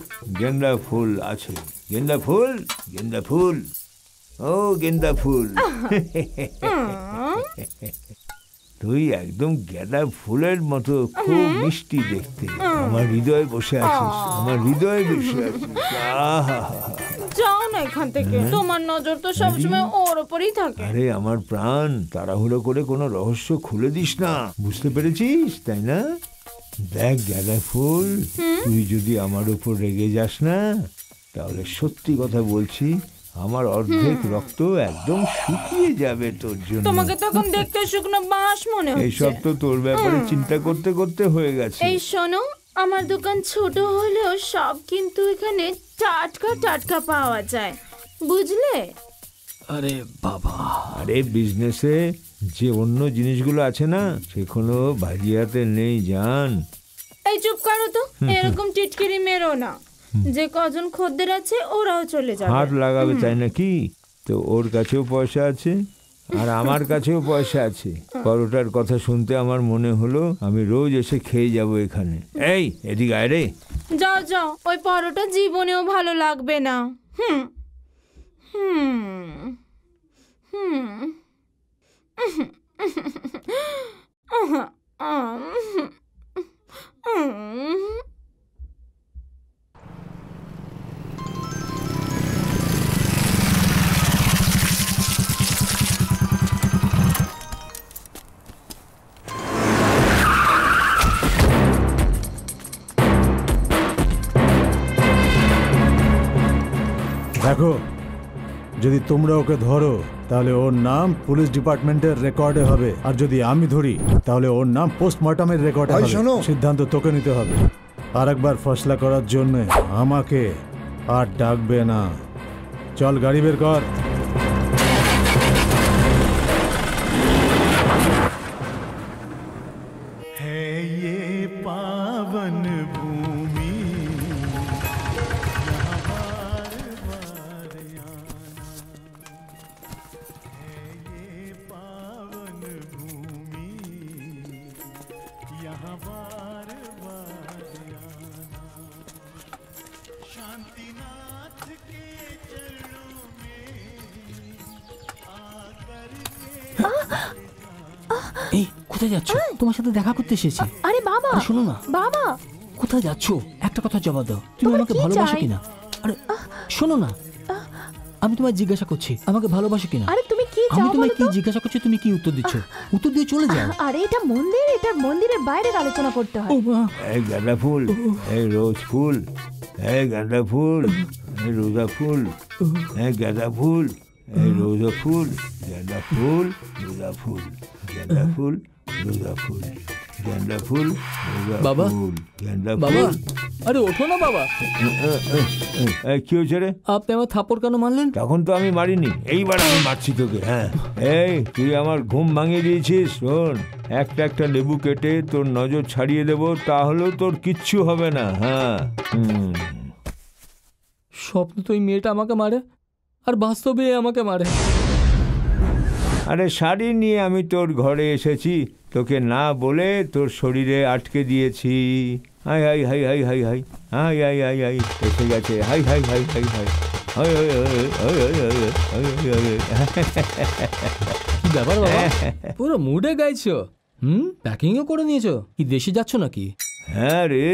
Speaker 5: গেন্দা ফুল আছে। গেন্দা ফুল, গেন্দা ফুল, ও গেন্দা ফুল। তুই একদম গেঁদা ফুলের মতো খুব মিষ্টি দেখতে। আমার হৃদয়ে বসে আছিস, আমার হৃদয়ে বসে আছিস।
Speaker 6: যাও না এখান থেকে, তোমার নজর তো সবসময় ওর ওপরই থাকে।
Speaker 5: আরে আমার প্রাণ, তাড়াহুড়ো করে কোনো রহস্য খুলে দিস না, বুঝতে পেরেছিস তাই না? দেখ গেঁদা ফুল, তুই যদি আমার উপর রেগে যাস না, তাহলে সত্যি কথা বলছি, আমার অর্ধেক রক্ত একদম শুকিয়ে যাবে তোর জন্য।
Speaker 6: তোমাকে তখন দেখতে শুকনো বাঁশ মনে হচ্ছে।
Speaker 5: এইসব তো তোর ব্যাপারে চিন্তা করতে করতে হয়ে গেছে।
Speaker 6: এই শোনো, আমার দোকান ছোট হলেও সব কিন্তু এখানে টাটকা টাটকা পাওয়া যায়, বুঝলে?
Speaker 1: আরে বাবা,
Speaker 5: আরে বিজনেসে যে অন্য জিনিসগুলো আছে না, সেগুলো ভাজিয়াতে নেই জান।
Speaker 6: এই চুপ করো তো, এরকম টিটকিরি মেরো না। যে কজন খদ্দের আছে ওরাও চলে যাবে।
Speaker 5: হাত লাগাবে তাই নাকি? তো ওর কাছেও পয়সা আছে আর আমার কাছেও পয়সা আছে। পরোটার কথা শুনতে আমার মনে হলো আমি রোজ এসে খেয়ে যাব এখানে। এই এদিকে আয় রে।
Speaker 6: যাও যাও, ওই পরোটা জীবনেও ভালো লাগবে না। হুম হুম হুম।
Speaker 2: দেখো, যদি তোমরা ওকে ধরো তাহলে ওর নাম পুলিশ ডিপার্টমেন্টের রেকর্ডে হবে, আর যদি আমি ধরি তাহলে ওর নাম পোস্টমর্টমের রেকর্ডে
Speaker 3: ভাই,
Speaker 2: হবে।
Speaker 3: শোনো।
Speaker 2: সিদ্ধান্ত তোকে নিতে হবে। আরেকবার ফয়সলা করার জন্য আমাকে আর ডাকবে না। চল গাড়ি বের কর।
Speaker 1: এই কোথায় যাচ্ছ? তোমার সাথে দেখা করতে এসেছি।
Speaker 6: আরে বাবা,
Speaker 1: শোনো না,
Speaker 6: বাবা,
Speaker 1: কোথায় যাচ্ছ? একটা কথা জবাব দাও, তুমি
Speaker 6: তোমার
Speaker 1: আমাকে
Speaker 6: কি
Speaker 1: ভালোবাসো
Speaker 6: চাই?
Speaker 1: কিনা? আরে শোনো না, আমি তোমায় জিজ্ঞাসা করছি আমাকে ভালোবাসো কিনা।
Speaker 6: আরে তুমি কি
Speaker 1: আমি
Speaker 6: চাও
Speaker 1: তোমায়
Speaker 6: বলো
Speaker 1: কি
Speaker 6: তো?
Speaker 1: জিজ্ঞাসা করছি, তুমি কি উত্তর দিচ্ছ? উত্তর দিয়ে চলে যাও।
Speaker 6: আরে এটা মন্দির, এটা মন্দিরের বাইরের আলোচনা করতে হয়।
Speaker 1: ও মা,
Speaker 5: এই গাঁদা ফুল, এই রোজ ফুল, এই গাঁদা ফুল, এই রোজা ফুল, এই গাঁদা ফুল, এই রোজা ফুল, গাঁদা ফুল, রোজা ফুল, গাঁদা ফুল, রোজা ফুল, গাঁদা ফুল, রোজা
Speaker 1: বাবা,
Speaker 5: ফুল, গাঁদা
Speaker 1: বাবা,
Speaker 5: ফুল।
Speaker 1: আরে ওঠো না বাবা।
Speaker 5: এই কি হয়েছে রে?
Speaker 1: আপনি আমার থাপ্পড় কেন মারলেন?
Speaker 5: তখন তো আমি মারিনি, এইবার আমি মারছি তোকে। হ্যাঁ, এই তুই আমার ঘুম ভাঙিয়ে দিয়েছিস। শোন, একটা একটা লেবু কেটে তোর নজর ছাড়িয়ে দেবো, তাহলেও তোর কিচ্ছু হবে না। হ্যাঁ,
Speaker 1: স্বপ্ন তো ওই মেয়েটা আমাকে মারে, আর বাস্তবে আমাকে মারে।
Speaker 5: আরে শাড়ি নিয়ে আমি তোর ঘরে এসেছি, তোকে না বলে তোর শরীরে আটকে দিয়েছি। High high high high high high high high high high এসে গেছে। High high high high high high high high high high high high high.
Speaker 1: কি ব্যাপার বাবা, পুরো মুডে গাইছো? প্যাকিংও করে নিয়েছো? কি দেশে যাচ্ছ নাকি?
Speaker 5: হ্যাঁ রে,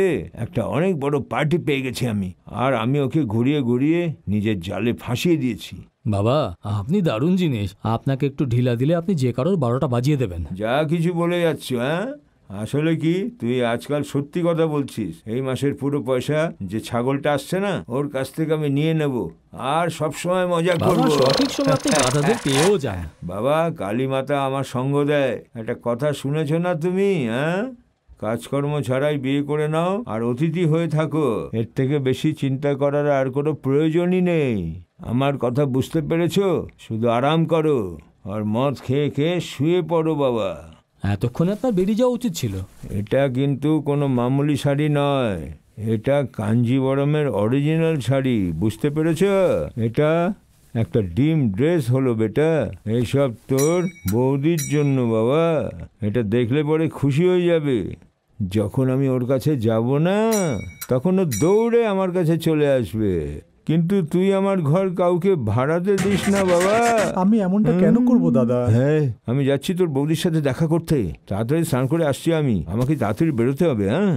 Speaker 5: একটা অনেক বড় পার্টি পেয়ে গেছি আমি, আর আমি ওকে ঘুরিয়ে ঘুরিয়ে নিজের জালে ফাঁসিয়ে দিয়েছি।
Speaker 1: বাবা, আপনি দারুণ জিনিস। আপনাকে একটু ঢিলা দিলে আপনি যে কারোর 12টা বাজিয়ে দেবেন।
Speaker 5: যা কিছু বলে যাচ্ছ, হ্যাঁ? আসলে কি তুই আজকাল সত্যি কথা বলছিস? এই মাসের পুরো পয়সা যে ছাগলটা আসছে না, ওর কাছ থেকে আমি নিয়ে নেব, আর সব সময় মজা
Speaker 1: বাবা,
Speaker 5: করব।
Speaker 1: সঠিক সময় আপনি গাধাদের পেয়েও যান।
Speaker 5: বাবা, কালী মাতা আমার সঙ্গ দেয়। একটা কথা শুনেছ না তুমি? হ্যাঁ, কাজকর্ম ছাড়াই বিয়ে করে নাও আর অতিথি হয়ে থাকো। এর থেকে বেশি চিন্তা করার আর কোনো প্রয়োজনই নেই। আমার কথা বুঝতে পেরেছো? শুধু আরাম করো আর মদ খেয়ে খেয়ে শুয়ে পড়ো বাবা।
Speaker 1: এতক্ষণে আপনার বেরিয়ে যাওয়া উচিত ছিল।
Speaker 5: এটা কিন্তু কোনো মামুলি শাড়ি নয়, এটা কাঞ্জিবরমের অরিজিনাল শাড়ি, বুঝতে পেরেছ? এটা একটা ডিম ড্রেস হলো বেটা। এইসব তোর বৌদির জন্য বাবা। এটা দেখলে পরে খুশি হয়ে যাবে। যখন আমি ওর কাছে যাব না, তখন ও দৌড়ে আমার কাছে চলে আসবে। কিন্তু তুই আমার ঘর কাউকে ভাড়াতে দিস না বাবা।
Speaker 2: আমি এমনটা কেন করব দাদা?
Speaker 5: হ্যাঁ, আমি যাচ্ছি তোর বৌদির সাথে দেখা করতে। তাড়াতাড়ি স্নান করে আসছি আমি, আমাকে তাড়াতাড়ি বেরোতে হবে। হ্যাঁ,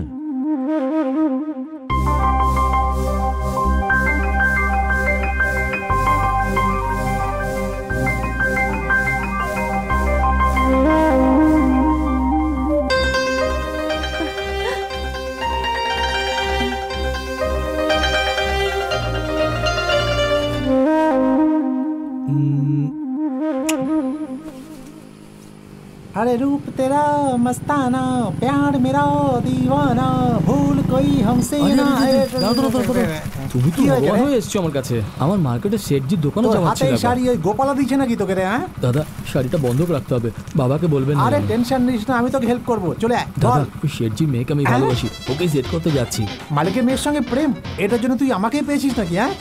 Speaker 2: अरे रूप तेरा मस्ताना, प्यार मेरा दीवाना, भूल कोई हमसे ना है।
Speaker 1: তুমি তো
Speaker 2: কি হয়েছে
Speaker 1: ভগবান
Speaker 2: রে?
Speaker 1: হয়ে এসছো আমার কাছে। আমার মার্কেটে শেঠজির দোকানে
Speaker 2: তোর
Speaker 1: যাওয়ার
Speaker 2: হাতে
Speaker 1: ছিল
Speaker 2: এই শাড়ি ওই গোপালা দিচ্ছে নাকি তোকে রে? হ্যাঁ,
Speaker 1: দাদা, শাড়িটা বন্ধক রাখতে হবে, বাবাকে বলবেন না।
Speaker 2: আরে টেনশন নিস না, আমি তোকে হেল্প করব। চলে আয়,
Speaker 1: দাদা,
Speaker 2: চল।
Speaker 1: ওই শেঠজির মেয়েকে আমি
Speaker 2: হ্যাঁ?
Speaker 1: ভালোবাসি, ওকে সেট করতে যাচ্ছি।
Speaker 2: মালিকের মেয়ের সঙ্গে প্রেম, এটার জন্য তুই আমাকেই পেয়েছিস নাকি? হ্যাঁ,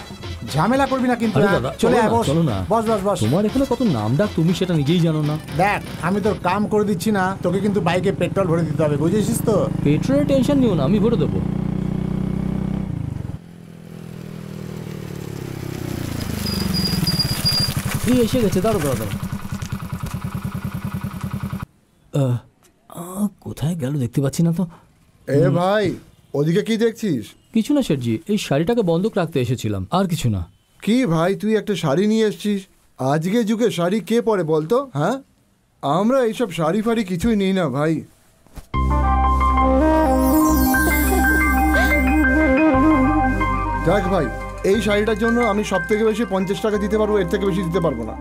Speaker 2: ঝামেলা করবি না কিন্তু।
Speaker 1: আরে
Speaker 2: হ্যাঁ?
Speaker 1: দাদা,
Speaker 2: চলে
Speaker 1: চলো
Speaker 2: আয়,
Speaker 1: না,
Speaker 2: বস
Speaker 1: চলো না।
Speaker 2: বস বস বস।
Speaker 1: তোমার এখানে কত নাম ডাক তুমি সেটা নিজেই জানো না।
Speaker 2: দেখ, আমি তোর কাম করে দিচ্ছি না, তোকে কিন্তু বাইকে পেট্রোল ভরে দিতে হবে, বুঝেছিস তো?
Speaker 1: পেট্রোলের টেনশন নিও না, আমি ভরে দেবো। এই এসে গেছে, দাঁড়ো দাঁড়ো দাঁড়ো। কোথায় গেল দেখতে পাচ্ছি না তো।
Speaker 3: এ ভাই, ওদিকে কি দেখছিস?
Speaker 1: কিছু না শেঠজি, এই শাড়িটাকে বন্ধক রাখতে এসেছিলাম, আর কিছু না।
Speaker 3: কি ভাই, তুই একটা শাড়ি নিয়ে এসছিস? আজকে যুগে শাড়ি কে পরে বলতো? হ্যাঁ, আমরা এইসব শাড়ি ফাড়ি কিছুই নিই না ভাই। দেখ ভাই, এই শাড়িটার জন্য আমি সব থেকে বেশি 50 টাকা দিতে পারবো, এর থেকে বেশি দিতে পারবো না।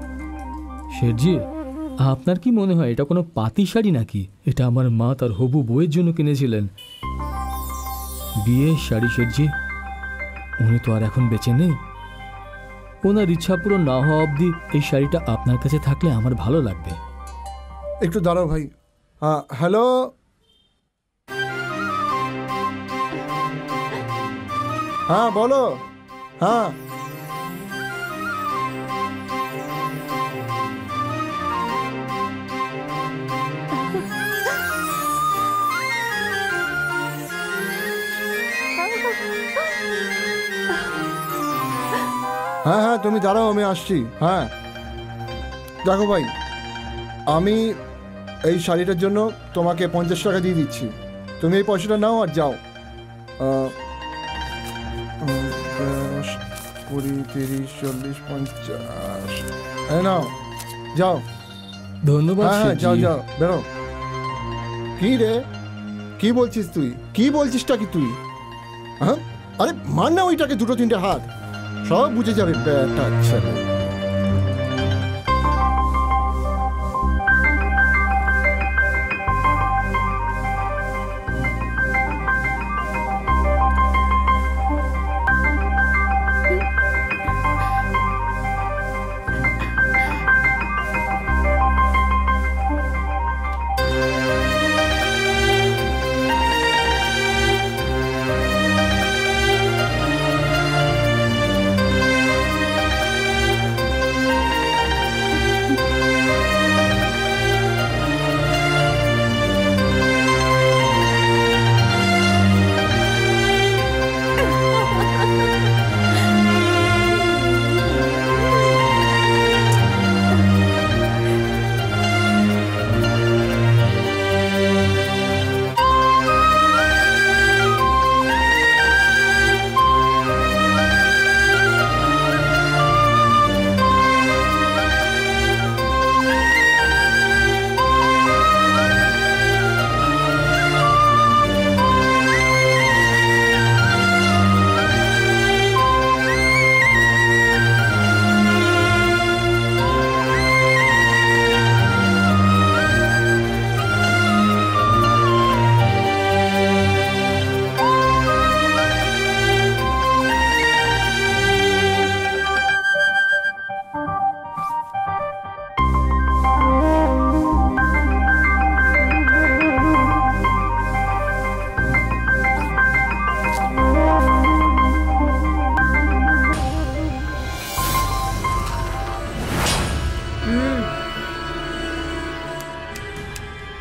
Speaker 1: শেঠজি, আপনার কি মনে হয় এটা কোনো পাতি শাড়ি নাকি? এটা আমার মা তার হবু বউয়ের জন্য কিনেছিলেন, বিয়ের শাড়ি। শেঠজি, উনি তো আর এখন বেঁচে নেই। ওনার ইচ্ছা পূরণ না হওয়া অবধি এই শাড়িটা আপনার কাছে থাকলে আমার ভালো লাগবে।
Speaker 3: একটু দাঁড়াও ভাই। হ্যাঁ, হ্যালো। হ্যাঁ বলো। হ্যাঁ, হ্যাঁ হ্যাঁ তুমি দাঁড়াও, আমি আসছি। হ্যাঁ দেখো ভাই, আমি এই শাড়িটার জন্য তোমাকে 50 টাকা দিয়ে দিচ্ছি, তুমি এই পয়সাটা নাও আর যাও। 10, 20, 30, 40, 50, হ্যাঁ নাও, যাও।
Speaker 1: ধন্যবাদ
Speaker 3: হ্যাঁ হ্যাঁ, যাও
Speaker 1: শেঠজি।
Speaker 3: যাও, বেরো। কি রে, কি বলছিস তুই? কি বলছিসটা কি তুই? হ্যাঁ, আরে মার না ওইটাকে 2-3টে হাত, সব বুঝে যাবে ব্যাটা ছেলে।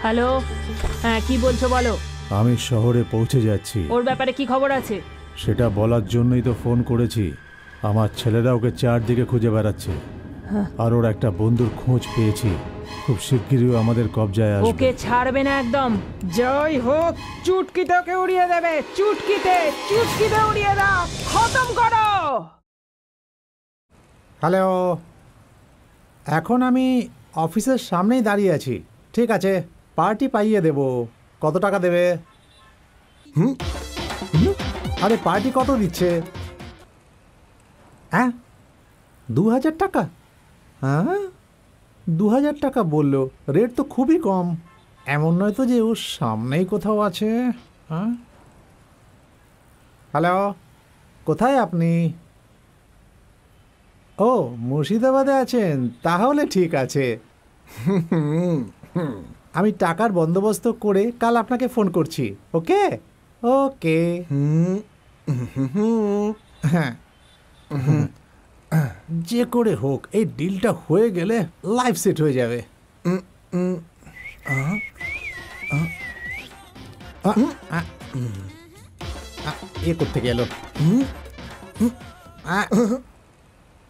Speaker 4: হ্যালো, হ্যাঁ কি বলছো বলো।
Speaker 2: আমি শহরে পৌঁছে যাচ্ছি,
Speaker 4: ওর ব্যাপারে কি খবর আছে?
Speaker 2: সেটা বলার জন্যই তো ফোন করেছি। আমার ছেলেরা ওকে চারদিকে খুঁজে বেড়াচ্ছে, আর ওর একটা বন্ধুর খোঁজ পেয়েছি। খুব শিগগিরই ও আমাদের কবজায় আসবে।
Speaker 4: ওকে ছাড়বে না একদম। জয় হোক, চুটকিতে ওকে উড়িয়ে দেবে, চুটকিতে চুটকিতে উড়িয়ে দাও, খতম করো।
Speaker 2: হ্যালো, এখন আমি অফিসের সামনেই দাঁড়িয়ে আছি। ঠিক আছে, পার্টি পাইয়ে দেব। কত টাকা দেবে? আরে পার্টি কত দিচ্ছে? হ্যাঁ, 2000 টাকা? হ্যাঁ, 2000 টাকা বললো। রেট তো খুবই কম। এমন নয় তো যে ওর সামনেই কোথাও আছে? হ্যাঁ, হ্যালো, কোথায় আপনি? ও, মুর্শিদাবাদে আছেন? তাহলে ঠিক আছে। আমি টাকার বন্দোবস্ত করে কাল আপনাকে ফোন করছি। ওকে ওকে। হ্যাঁ, যে করে হোক এই ডিলটা হয়ে গেলে লাইফ সেট হয়ে যাবে। এ করতে গেল।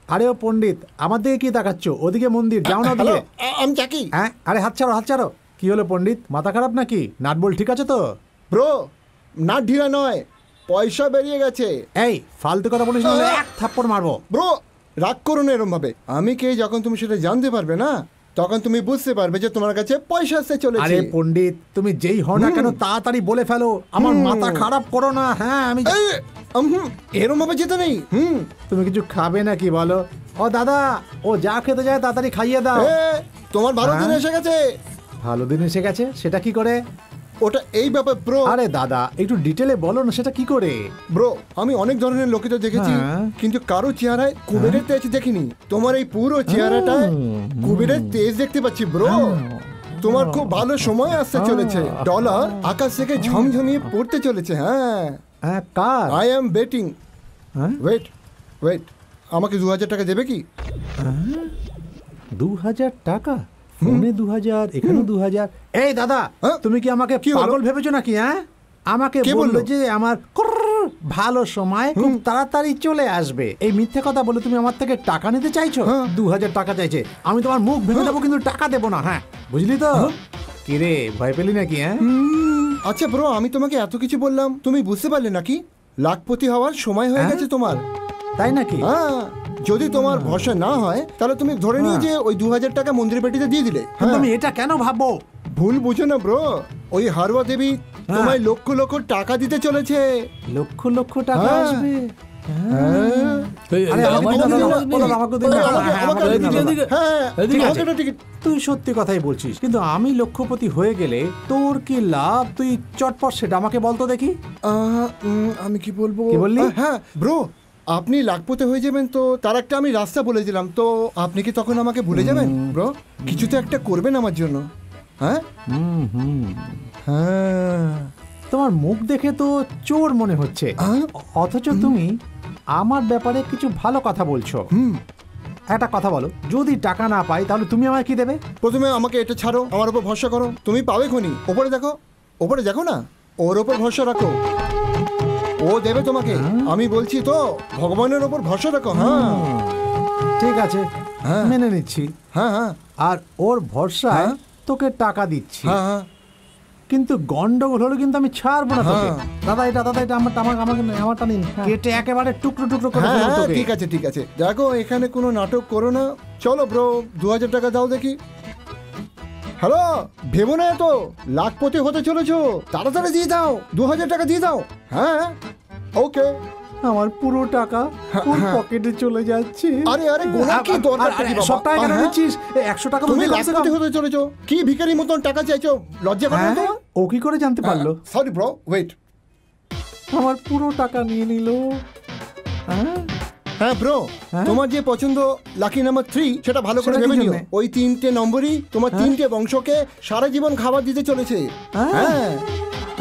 Speaker 2: আরে ও পণ্ডিত, আমার দিকে কি তাকাচ্ছ? ওদিকে মন্দির, যাও না ওদিকে।
Speaker 3: আমি চাকি।
Speaker 2: হ্যাঁ, আরে হাত ছাড়ো, হাত ছাড়ো। কি হলো পণ্ডিত, মাথা খারাপ নাকি? নাট বল ঠিক আছে তো?
Speaker 3: ব্রো, না ঢিলা নয়, পয়সা বেরিয়ে গেছে।
Speaker 2: এই ফালতু কথা বলিস না, এক থাপ্পড় মারবো।
Speaker 3: ব্রো, রাগ করো না এরম ভাবে। আমি কে যখন তুমি সেটা জানতে পারবে না, তখন তুমি বুঝতে পারবে যে তোমার কাছে পয়সা আসতে চলেছে।
Speaker 2: আরে পণ্ডিত, তুমি যেই হও না কেন তাড়াতাড়ি বলে ফেলো। আমার মাথা খারাপ করো না। হ্যাঁ, আমি
Speaker 3: এরম ভাবে যেতে নেই।
Speaker 2: তুমি কিছু খাবে নাকি বলো? ও দাদা, ও যা খেতে যায় তাড়াতাড়ি খাইয়ে দাও।
Speaker 3: তোমার ভালো দিন এসে গেছে।
Speaker 2: ভালো দিন এসে গেছে? সেটা কি করে?
Speaker 3: ওটা এই ব্যাপার ব্রো।
Speaker 2: আরে দাদা, একটু ডিটেলে বলো না, সেটা কি করে?
Speaker 3: ব্রো, আমি অনেক ধরনের লোকেদের দেখেছি,
Speaker 2: হ্যাঁ।
Speaker 3: কিন্তু কারো চেহারায় কুবেরের তেজ দেখিনি। তোমার এই পুরো চেহারাটায় কুবেরের তেজ দেখতে পাচ্ছি ব্রো। তোমার খুব ভালো সময় আসতে চলেছে। ডলার আকাশ থেকে ঝমঝমিয়ে পড়তে চলেছে। হ্যাঁ,
Speaker 2: হ্যাঁ, কার?
Speaker 3: I am betting.
Speaker 2: হ্যাঁ,
Speaker 3: ওয়েট ওয়েট, আমাকে 2000 টাকা দেবে কি?
Speaker 2: 2000 টাকা? ফোনে 2000, এখানে 2000। এই দাদা,
Speaker 3: হ্যাঁ?
Speaker 2: তুমি কি আমাকে
Speaker 3: কি হলো?
Speaker 2: পাগল ভেবেছো নাকি? হ্যাঁ, আমাকে
Speaker 3: কে
Speaker 2: বললো
Speaker 3: বললো?
Speaker 2: যে আমার ভালো সময় খুব তাড়াতাড়ি চলে আসবে। এই মিথ্যে কথা বলে তুমি আমার থেকে টাকা নিতে চাইছো? 2000 টাকা চাইছে। আমি তোমার মুখ ভেঙে দেবো, কিন্তু টাকা দেবো না। হ্যাঁ, বুঝলি তো? কিরে, ভয় পেলি নাকি? হ্যাঁ,
Speaker 3: আচ্ছা ব্রো, আমি তোমাকে এত কিছু বললাম, তুমি বুঝতে পারলে নাকি? লাখপতি হওয়ার সময় হয়ে গেছে তোমার।
Speaker 2: তাই নাকি?
Speaker 3: হ্যাঁ, যদি তোমার ভরসা না হয় তাহলে তুমি ধরে নিয়ে যে ওই 2000 টাকা মন্দিরের পেটিতে দিয়ে দিলে।
Speaker 2: কিন্তু আমি এটা কেন ভাববো?
Speaker 3: ভুল বুঝো না ব্রো, ওই হারওয়া দেবী তোমায় লক্ষ লক্ষ টাকা দিতে চলেছে।
Speaker 2: লক্ষ লক্ষ টাকা
Speaker 3: হ্যাঁ।
Speaker 2: আসবে?
Speaker 1: এই,
Speaker 2: আরে
Speaker 1: আমার
Speaker 2: আমাকে
Speaker 1: দিকে
Speaker 2: দিন না,
Speaker 1: দিকে,
Speaker 2: বলো, আমাকে দিন না। হ্যাঁ,
Speaker 3: আমাকে
Speaker 2: আমাকে দিন না,
Speaker 1: এদিকে,
Speaker 2: বাবা।
Speaker 1: এদিকে।
Speaker 3: হ্যাঁ,
Speaker 1: এদিকে
Speaker 3: ঠিক
Speaker 1: আছে।
Speaker 3: আছে, ঠিক আছে।
Speaker 2: তুই সত্যি কথাই বলছিস, কিন্তু আমি লক্ষপতি হয়ে গেলে তোর কি লাভ? তুই চটপট সেটা আমাকে বলতো দেখি।
Speaker 3: আমি কি বলবো?
Speaker 2: কি বললি?
Speaker 3: হ্যাঁ ব্রো, আপনি লাখপতি হয়ে যাবেন তো তার একটা আমি রাস্তা বলে দিলাম, তো আপনি কি তখন আমাকে ভুলে যাবেন ব্রো? কিছু তো একটা করবেন আমার জন্য। হ্যাঁ হ্যাঁ,
Speaker 2: তোমার মুখ দেখে তো চোর মনে হচ্ছে, অথচ তুমি আমার ব্যাপারে কিছু ভালো কথা বলছো। একটা কথা বলো, যদি টাকা না পাই তাহলে তুমি আমায় কি দেবে?
Speaker 3: প্রথমে আমাকে এটা ছাড়ো, আমার উপর ভরসা করো। তুমি পাবে খনি। ওপরে দেখো, ওপরে দেখো না, ওর ওপর ভরসা রাখো, ও দেবে তোমাকে। আমি বলছি তো, ভগবানের ওপর ভরসা রাখো। হ্যাঁ
Speaker 2: ঠিক আছে,
Speaker 3: হ্যাঁ।
Speaker 2: মেনে নিচ্ছি।
Speaker 3: হ্যাঁ হ্যাঁ
Speaker 2: আর ওর ভরসায়
Speaker 3: হ্যাঁ।
Speaker 2: তোকে টাকা দিচ্ছি,
Speaker 3: হ্যাঁ হ্যাঁ।
Speaker 2: কিন্তু গন্ডগোল হলো কিন্তু আমি ছাড়বো না তোকে।
Speaker 3: হ্যাঁ।
Speaker 2: দাদা এটা, দাদা এটা আমারটা নিন, কেটে একেবারে টুকরো টুকরো করে
Speaker 3: হ্যাঁ
Speaker 2: ফেলবো
Speaker 3: হ্যাঁ,
Speaker 2: তোকে।
Speaker 3: ঠিক আছে ঠিক আছে। দেখো, এখানে কোনো নাটক করো না। চলো ব্রো, 2000 টাকা দাও দেখি। হ্যালো, ভেবো না তো, লাখপতি হতে চলেছো, তাড়াতাড়ি দিয়ে দাও। 2000 টাকা দিয়ে দাও। হ্যাঁ ওকে।
Speaker 2: আমার পুরো টাকা ওর পকেটে চলে যাচ্ছে।
Speaker 3: আরে আরে, গোনা কি দরকার কি বাবা?
Speaker 2: সব টাকা কেন
Speaker 3: হ্যাঁ?
Speaker 2: নিচ্ছিস? 100 টাকা
Speaker 3: তুমি
Speaker 2: তো কমসে
Speaker 3: লাখপতি
Speaker 2: কম।
Speaker 3: হতে চলেছো, কি ভিখারি মতন টাকা চাইছো? লজ্জা করে না
Speaker 2: হ্যাঁ,
Speaker 3: তোমার?
Speaker 2: ও কি করে জানতে পারলো?
Speaker 3: Sorry bro, wait.
Speaker 2: আমার পুরো টাকা নিয়ে নিল। হ্যাঁ,
Speaker 3: হ্যাঁ ব্রো,
Speaker 2: হ্যাঁ?
Speaker 3: তোমার যে পছন্দ লাকি নাম্বার 3, সেটা ভালো করে
Speaker 2: সেটা কি
Speaker 3: ভেবে নিও।
Speaker 2: জন্যে?
Speaker 3: ওই 3টে নম্বরই তোমার 3টে বংশকে সারা জীবন খাবার দিতে চলেছে।
Speaker 2: হ্যাঁ?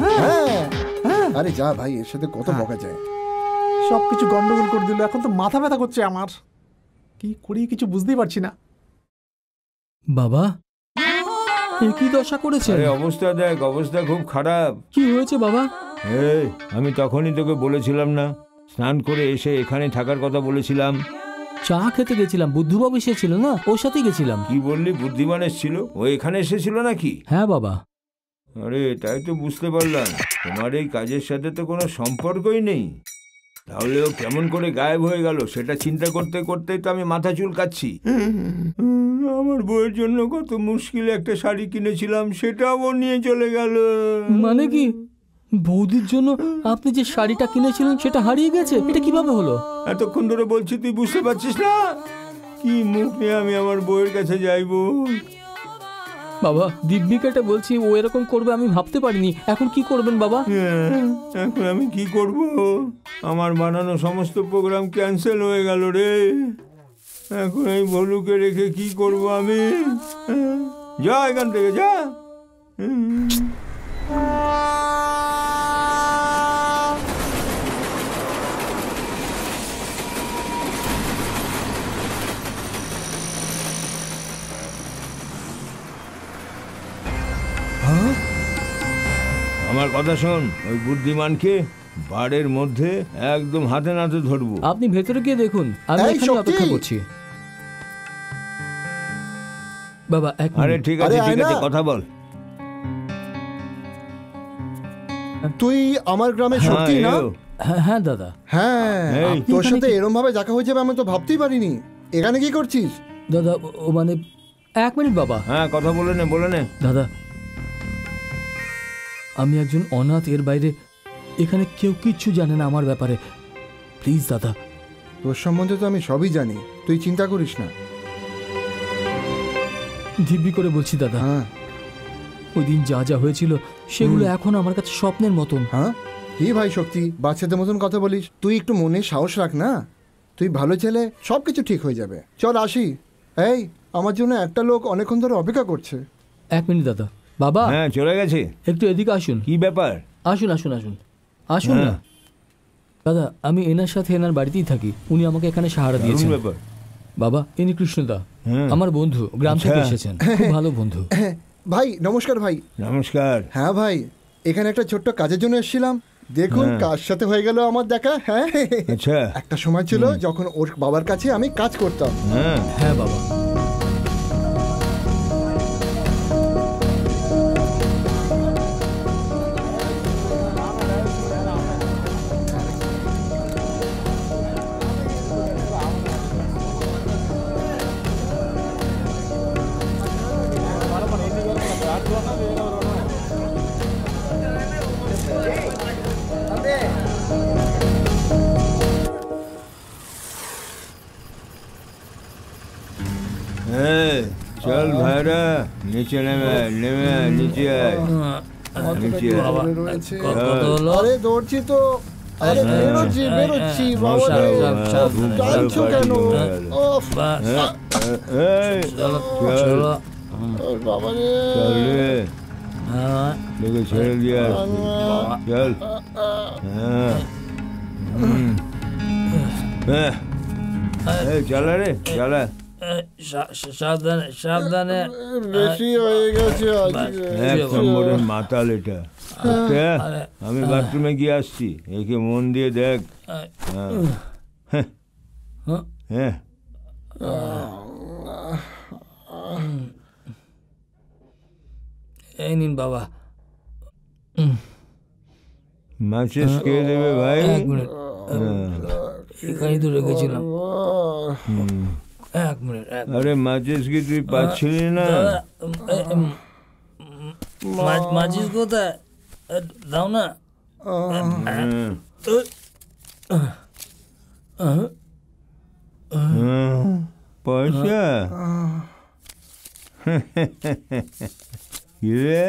Speaker 3: হ্যাঁ হ্যাঁ।
Speaker 2: হ্যাঁ।
Speaker 3: আরে যা ভাই, এর সাথে কত বকা যায়।
Speaker 2: সবকিছু গন্ডগোল করে দিল। এখন তো মাথা ব্যথা করছে আমার, কি করি কিছু বুঝতেই পারছি না।
Speaker 1: বাবা, এ কি দশা করেছে?
Speaker 5: আরে অবস্থা দেখ, অবস্থা খুব খারাপ।
Speaker 1: কি হয়েছে বাবা?
Speaker 5: এই, আমি তখনই তোকে বলেছিলাম না, স্নান করে এসে এখানে থাকার কথা বলেছিলাম।
Speaker 1: চা খেতে গেছিলাম, বুদ্ধবাবু এসেছিল না, ওর সাথে গেছিলাম।
Speaker 5: কি বললি, বুদ্ধিমান এসেছিল? ও এখানে এসেছিল নাকি?
Speaker 1: হ্যাঁ বাবা।
Speaker 5: আরে তাই তো বুঝতে পারলাম, তোমার এই কাজের সাথে তো কোনো সম্পর্কই নেই। তাহলে ও কেমন করে গায়েব হয়ে গেল সেটা চিন্তা করতে করতেই তো আমি মাথা চুলকাচ্ছি। আমার বউয়ের জন্য কত মুশকিলে একটা শাড়ি কিনেছিলাম, সেটাও ও নিয়ে চলে গেল।
Speaker 1: মানে কি, বৌদির জন্য আপনি যে শাড়িটা কিনেছিলেন সেটা হারিয়ে গেছে? এটা কিভাবে হলো?
Speaker 5: এতক্ষণ ধরে বলছি, তুই বুঝতে পারছিস না? কি মুখ নিয়ে আমি আমার বউয়ের কাছে যাইবো?
Speaker 1: বাবা, দিব্যিকাটা বলছি, ও এরকম করবে আমি ভাবতে পারিনি। এখন কি করবেন বাবা?
Speaker 5: এখন আমি কি করব? আমার বানানো সমস্ত প্রোগ্রাম ক্যান্সেল হয়ে গেল রে। এখন এই ভলুকে রেখে কি করব আমি? যা এখান থেকে, যা। আমার কথা শোন, ওই বুদ্ধিমানকে বাড়ির মধ্যে একদম হাতে নাতে ধরবো।
Speaker 1: আপনি ভেতরে গিয়ে দেখুন, আমি
Speaker 3: এই
Speaker 1: এখানে
Speaker 3: শক্তি!
Speaker 1: অপেক্ষা করছি। বাবা এক
Speaker 5: আরে
Speaker 1: মিনিট।
Speaker 5: ঠিক আছে,
Speaker 3: আরে,
Speaker 5: ঠিক আছে,
Speaker 3: আয়না!
Speaker 5: কথা বল।
Speaker 3: তুই আমার গ্রামের শক্তি না?
Speaker 5: এও।
Speaker 1: হ্যাঁ হ্যাঁ দাদা।
Speaker 3: হ্যাঁ,
Speaker 5: এই।
Speaker 3: তোর
Speaker 1: এখানে
Speaker 3: সাথে
Speaker 1: কি-
Speaker 3: এরম ভাবে দেখা হয়ে যাবে আমি তো ভাবতেই পারিনি। এখানে কি করছিস?
Speaker 1: দাদা ও মানে, এক মিনিট বাবা।
Speaker 5: হ্যাঁ, কথা বলে নে, বলে নে।
Speaker 1: দাদা, আমি একজন অনাথ, এর বাইরে এখানে কেউ কিচ্ছু জানে না আমার ব্যাপারে। প্লিজ দাদা।
Speaker 3: তোর সম্বন্ধে তো আমি সবই জানি, তুই চিন্তা করিস না।
Speaker 1: দিব্যি করে বলছি দাদা,
Speaker 3: হ্যাঁ
Speaker 1: ওই দিন যা যা হয়েছিল সেগুলো এখন আমার কাছে স্বপ্নের মতন।
Speaker 3: হ্যাঁ, কি ভাই শক্তি, বাচ্চাদের মতন কথা বলিস? তুই একটু মনে সাহস রাখ না, তুই ভালো ছেলে, সব কিছু ঠিক হয়ে যাবে। চল আসি। এই, আমার জন্য একটা লোক অনেকক্ষণ ধরে অপেক্ষা করছে।
Speaker 1: এক মিনিট দাদা। বাবা,
Speaker 5: হ্যাঁ, চলে গেছে।
Speaker 1: একটু এদিকে আসুন।
Speaker 5: কি ব্যাপার?
Speaker 1: আসুন আসুন আসুন আসুন না
Speaker 5: হ্যাঁ।
Speaker 1: দাদা, আমি এনার সাথে এনার বাড়িতেই থাকি। উনি আমাকে এখানে সাহারা
Speaker 5: দারুণ
Speaker 1: দিয়েছেন।
Speaker 5: ব্যাপার।
Speaker 1: বাবা, ইনি কৃষ্ণদা,
Speaker 5: হ্যাঁ।
Speaker 1: আমার বন্ধু, গ্রাম থেকে
Speaker 5: আচ্ছা।
Speaker 1: এসেছেন, খুব ভালো বন্ধু।
Speaker 3: ভাই নমস্কার ভাই।
Speaker 5: নমস্কার।
Speaker 3: হ্যাঁ ভাই, এখানে একটা ছোট্ট কাজের জন্য এসেছিলাম। দেখুন
Speaker 5: হ্যাঁ।
Speaker 3: কার সাথে হয়ে গেল আমার দেখা। হ্যাঁ,
Speaker 5: আচ্ছা।
Speaker 3: একটা সময় ছিল যখন ওর বাবার কাছে আমি কাজ করতাম।
Speaker 5: হ্যাঁ,
Speaker 1: হ্যাঁ বাবা।
Speaker 5: এই, চল ভাইরা, নিচে নেমে আয়, নেমে আয়, নিচে আয়, নিচে আয়।
Speaker 3: ধরে রয়েছে।
Speaker 1: কত হলো?
Speaker 3: আরে দৌড়ছি তো, আরে বেরোচ্ছি বেরোচ্ছি বাবা রে। টানছো কেন? ওফ,
Speaker 5: এই, চল,
Speaker 3: বাবা রে।
Speaker 5: চল রে, তোকে ছেড়ে দিয়ে আসছি। চল। হ্যাঁ। হ্যাঁ। এই, চল রে, চল।
Speaker 1: সাবধানে সাবধানে।
Speaker 3: বেশি হয়ে গেছে আজকে।
Speaker 5: এক নম্বরের মাতাল এটা। আচ্ছা, আমি বাথরুমে গিয়ে আসছি, একে মন দিয়ে দেখ। হ্যাঁ। হ্যাঁ।
Speaker 1: এই নিন বাবা।
Speaker 5: মাছেস কে দেবে ভাই?
Speaker 1: এক মিনিট, এখানেই তো রেখেছিলাম। এক মিনিট।
Speaker 5: আরে মাছেস কি তুই পাচ্ছিলি না?
Speaker 1: মাঝিস কোথায়? দাও না।
Speaker 5: পয়সা? কিরে,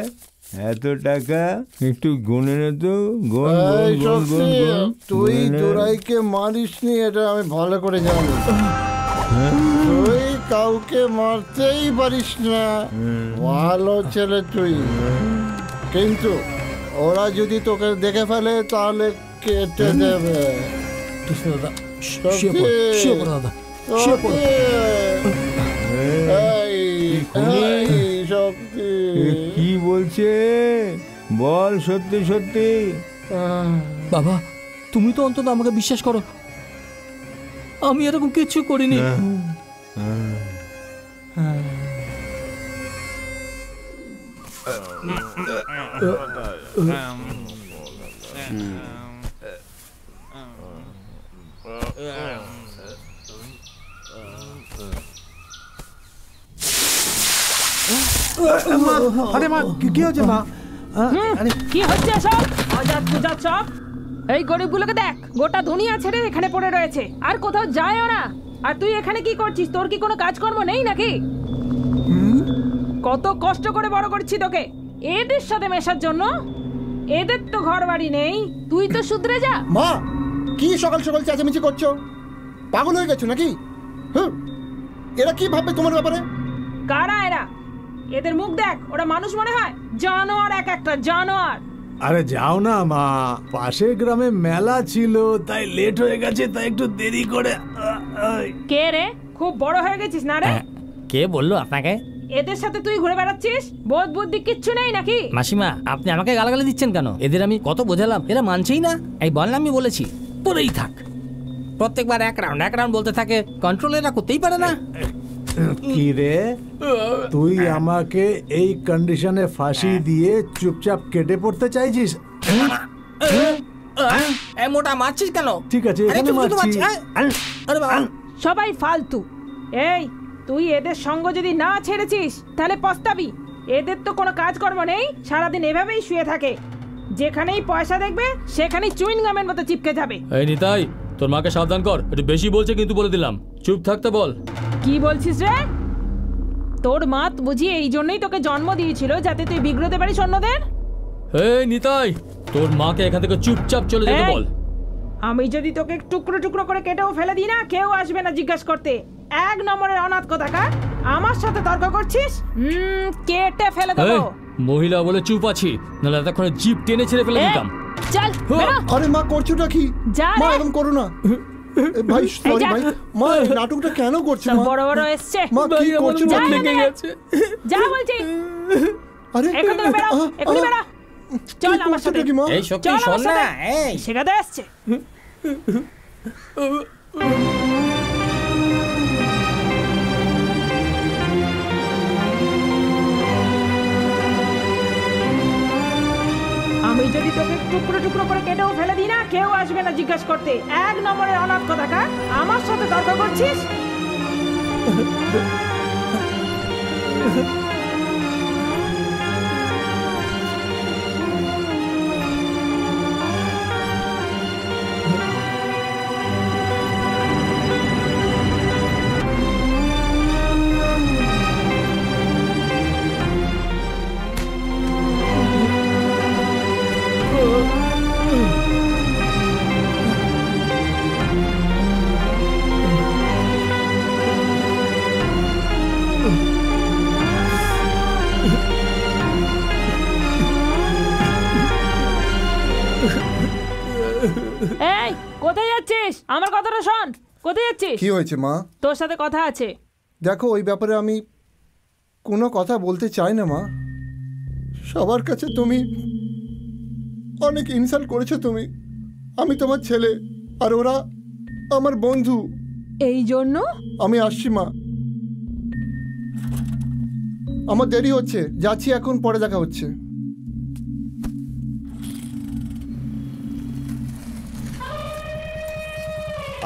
Speaker 5: এত টাকা? একটু গুনে নে তো। গুন
Speaker 3: এই
Speaker 5: গুন গুন
Speaker 3: শক্তি,
Speaker 5: গুন গুন।
Speaker 3: তুই
Speaker 5: গুনে নে।
Speaker 3: তোরাইকে মারিসনি, এটা আমি ভালো করে জানি। তুই কাউকে মারতেই পারিস না, ভালো ছেলে তুই। কিন্তু ওরা যদি তোকে দেখে ফেলে তাহলে কেটে দেবে।
Speaker 1: কৃষ্ণ দাদা,
Speaker 3: শক্তি,
Speaker 1: শুয়ে পড়ো দাদা, শুয়ে পড়ো।
Speaker 3: এই শক্তি,
Speaker 5: এ কি বলছে? বল সত্যি সত্যি।
Speaker 1: বাবা, তুমি তো অন্তত আমাকে বিশ্বাস করো, আমি এরকম কিচ্ছু করিনি।
Speaker 2: আরে মা, কি হচ্ছে মা? আরে
Speaker 4: কি হচ্ছে সব আজাদ গুজাদ সব? এই গরিবগুলোকে দেখ, গোটা দুনিয়া ছেড়ে এখানে পড়ে রয়েছে, আর কোথাও যায়ও না। আর তুই এখানে কি করছিস? তোর কি কোনো কাজকর্ম নেই নাকি? কত কষ্ট করে বড় করছি তোকে এদের সাথে মেশার জন্য। এদের তো ঘর বাড়ি নেই, তুই তো শুধরে যা।
Speaker 3: মা, কি সকাল সকাল চেঁচামেচি করছো? পাগল হয়ে গেছো নাকি? এরা কি ভাববে তোমার ব্যাপারে?
Speaker 4: কারা এরা? এদের মুখ দেখ, ওরা মানুষ মনে হয়? জানোয়ার, এক একটা জানোয়ার।
Speaker 2: আরে যাও না মা, পাশের গ্রামে মেলা ছিল, তাই লেট হয়ে গেছে, তাই একটু দেরি করে।
Speaker 4: কে রে? খুব বড় হয়ে গেছিস না রে?
Speaker 1: কে বললো আপনাকে?
Speaker 4: এদের সাথে তুই ঘুরে বেড়াচ্ছিস? বোধ বুদ্ধি কিচ্ছু নেই নাকি?
Speaker 1: মাসিমা, আপনি আমাকে গালাগালি দিচ্ছেন কেন? এদের আমি কত বোঝালাম, এরা মানছেই না। এই বললাম, আমি বলেছি পরেই থাক। প্রত্যেকবার এক রাউন্ড বলতে থাকে, কন্ট্রোল এরা করতেই পারে না।
Speaker 2: কি রে, তুই আমাকে এই কন্ডিশনে ফাঁসি দিয়ে চুপচাপ কেটে পড়তে চাইছিস?
Speaker 1: মোটা মারছিস কেন?
Speaker 2: ঠিক আছে, এখানে মারছি।
Speaker 1: আরে বাবা,
Speaker 4: সবাই ফালতু। এই, তুই এদের সঙ্গ যদি না ছেড়েছিস তাহলে পস্তাবি। এদের তো কোনো কাজকর্ম নেই, সারাদিন এভাবেই শুয়ে থাকে। যেখানেই পয়সা দেখবে সেখানেই চুইং গামের মতো চিপকে যাবে।
Speaker 1: এই নিতাই, তোর মাকে সাবধান কর, একটু বেশি বলছে কিন্তু বলে দিলাম। চুপ থাকতে বল।
Speaker 4: কি বলছিস রে? তোর মা বুঝি এই জন্যই তোকে জন্ম দিয়েছিল, যাতে তুই বিগ্রহতে পারিস অন্যদের?
Speaker 1: এই নিতাই, তোর মাকে এখান থেকে চুপচাপ চলে যেতে
Speaker 4: এই,
Speaker 1: বল।
Speaker 4: আমি যদি তোকে টুকরো টুকরো করে কেটেও ফেলে দিই না, কেউ আসবে না জিজ্ঞাসা করতে। এক নম্বরের অনাথ কোথাকার, আমার সাথে তর্ক করছিস? কেটে ফেলে
Speaker 1: এই,
Speaker 4: দেবো।
Speaker 1: মহিলা বলে চুপ আছি, নাহলে এতক্ষণে জিপ টেনে ছেড়ে ফেলে
Speaker 4: এই,
Speaker 1: দিতাম।
Speaker 4: চল বেরো।
Speaker 3: আরে মা, করছোটা কি?
Speaker 4: যা
Speaker 3: মা,
Speaker 4: রে।
Speaker 3: এরকম করো না। ভাই সরি
Speaker 4: যা।
Speaker 3: ভাই, মা এই নাটকটা কেন করছো মা?
Speaker 4: বড় বড় এসছে।
Speaker 3: মা কি করছো?
Speaker 4: যা
Speaker 3: মা?
Speaker 4: এখান থেকে। যা বলছি,
Speaker 3: আরে
Speaker 4: এখান থেকে বেরো, এখনই বেরো। চল
Speaker 3: কি
Speaker 4: আমার সাথে।
Speaker 3: করছোটা কি মা?
Speaker 1: এই শক্তি,
Speaker 4: চল
Speaker 1: শোন
Speaker 4: আমার
Speaker 1: না।
Speaker 4: সাথে।
Speaker 1: এই
Speaker 4: শেখাতে আসছে। আমি যদি তোকে টুকরো টুকরো করে কেটেও ফেলে দিই না, কেউ আসবে না জিজ্ঞাসা করতে। এক নম্বরের অনাথ কোথাকার, আমার সাথে তর্ক করছিস? এই, কোথায় যাচ্ছিস? আমার কথাটা শোন। কোথায় যাচ্ছিস?
Speaker 3: কি হয়েছে মা?
Speaker 4: তোর সাথে কথা আছে।
Speaker 3: দেখো, ওই ব্যাপারে আমি কোনো কথা বলতে চাই না মা। সবার কাছে তুমি অনেক ইনসাল্ট করেছো তুমি। আমি তোমার ছেলে, আর ওরা আমার বন্ধু।
Speaker 4: এই জন্য
Speaker 3: আমি আসছি মা, আমার দেরি হচ্ছে, যাচ্ছি এখন, পরে দেখা হচ্ছে।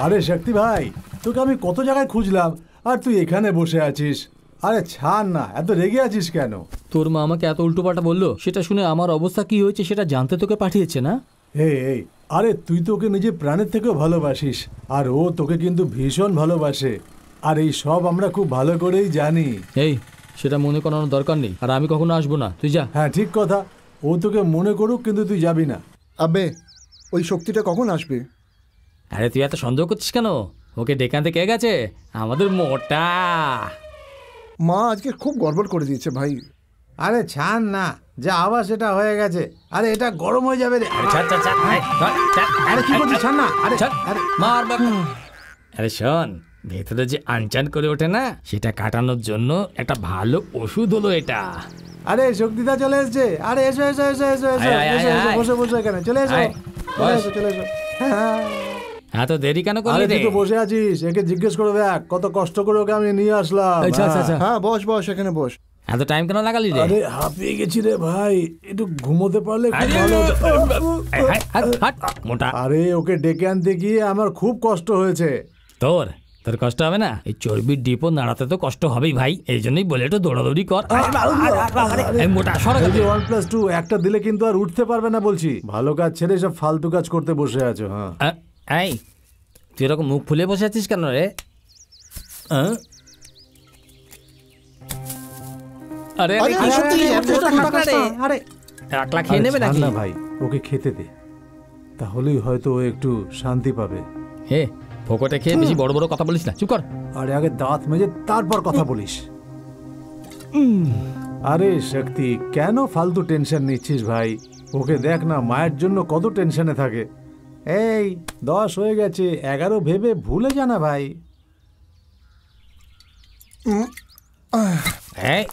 Speaker 2: আরে শক্তি ভাই, তোকে আমি কত জায়গায় খুঁজলাম, আর তুই এখানে বসে আছিস। আরে ছাড় না, এত রেগে আছিস কেন?
Speaker 1: তোর মা আমাকে এত উল্টোপাল্টা বললো, সেটা শুনে আমার অবস্থা কি হয়েছে সেটা জানতে তোকে পাঠিয়েছে না?
Speaker 2: এই, আরে তুই তো ওকে নিজের প্রাণের থেকেও ভালোবাসিস, আর ও তোকে কিন্তু ভীষণ ভালোবাসে, আর এই সব আমরা খুব ভালো করেই জানি।
Speaker 1: এই, সেটা মনে করানোর দরকার নেই, আর আমি কখনো আসবো না, তুই যা।
Speaker 2: হ্যাঁ ঠিক কথা, ও তোকে মনে করুক, কিন্তু তুই যাবি না।
Speaker 3: আবে, ওই শক্তিটা কখন আসবে?
Speaker 1: আরে তুই এত সন্দেহ করছিস কেন? ওকে ডেকে আনতে কে গেছে? আমাদের মোটা।
Speaker 3: মা আজকে খুব গড়বড় করে দিয়েছে ভাই।
Speaker 2: আরে ছাড় না, যা আবার সেটা হয়ে গেছে। আরে এটা গরম হয়ে যাবে রে। আরে কি করছিস? ছাড় না। আরে আরে
Speaker 1: মার বাবা। আরে শোন, ভেতরে যে আনচান করে ওঠে না, সেটা কাটানোর জন্য একটা ভালো ওষুধ হলো এটা।
Speaker 2: আরে শক্তিদা চলে এসেছে। আরে এসো এসো এসো এসো এসো
Speaker 1: আয়, আয়,
Speaker 2: এসো,
Speaker 1: আয়,
Speaker 2: এসো,
Speaker 1: আয়।
Speaker 2: বসো বসো, এখানে চলে এসো,
Speaker 1: আয়,
Speaker 2: চলে
Speaker 1: বস।
Speaker 2: এসো চলে এসো।
Speaker 1: এত দেরি কেন করলি
Speaker 2: আরে
Speaker 1: রে?
Speaker 2: তুই তো বসে আছিস, একে জিজ্ঞেস করে দেখ কত কষ্ট করে ওকে আমি নিয়ে আসলাম।
Speaker 1: আচ্ছা আচ্ছা আচ্ছা,
Speaker 3: হ্যাঁ বস বস, এখানে বস।
Speaker 1: এত টাইম কেন লাগালি রে?
Speaker 2: আরে হাঁপিয়ে গেছি রে ভাই, একটু ঘুমোতে পারলে খুব
Speaker 1: আরে,
Speaker 2: ভালো হতো।
Speaker 1: হাট, মোটা।
Speaker 2: আরে ওকে ডেকে আনতে গিয়ে আমার খুব কষ্ট হয়েছে।
Speaker 1: তোর তোর কষ্ট হবে না? এই চর্বির ডিপো নাড়াতে তো কষ্ট হবেই ভাই, এই জন্যই বলে একটু দৌড়াদৌড়ি কর। এই মোটা সরা
Speaker 2: এই যে 1+2 একটা দিলে কিন্তু আর উঠতে পারবে না বলছি। ভালো কাজ ছেড়ে সব ফালতু কাজ করতে বসে আছো। হ্যাঁ
Speaker 1: এই তুই এরকম মুখ ফুলে বসে আছিস কেন রে? আরে
Speaker 3: আরে,
Speaker 1: কি
Speaker 3: সত্যি,
Speaker 1: সত্যি
Speaker 3: এত
Speaker 1: টাকা রে?
Speaker 2: আরে
Speaker 1: একলা খেয়ে নেবে
Speaker 2: আরে ছাড়
Speaker 1: নাকি?
Speaker 2: না ভাই, ওকে খেতে দে, তাহলেই হয়তো ও একটু শান্তি পাবে।
Speaker 1: হে ফোকটে খেয়ে বেশি বড় বড় কথা বলিস না, চুপ কর।
Speaker 2: আরে আগে দাঁত মেজে তারপর কথা বলিস। আরে শক্তি, কেন ফালতু টেনশন নিচ্ছিস ভাই? ওকে দেখ না, মায়ের জন্য কত টেনশনে থাকে। এই 10 হয়ে গেছে, 11 ভেবে ভুলে জানা ভাই।
Speaker 1: হ্যাঁ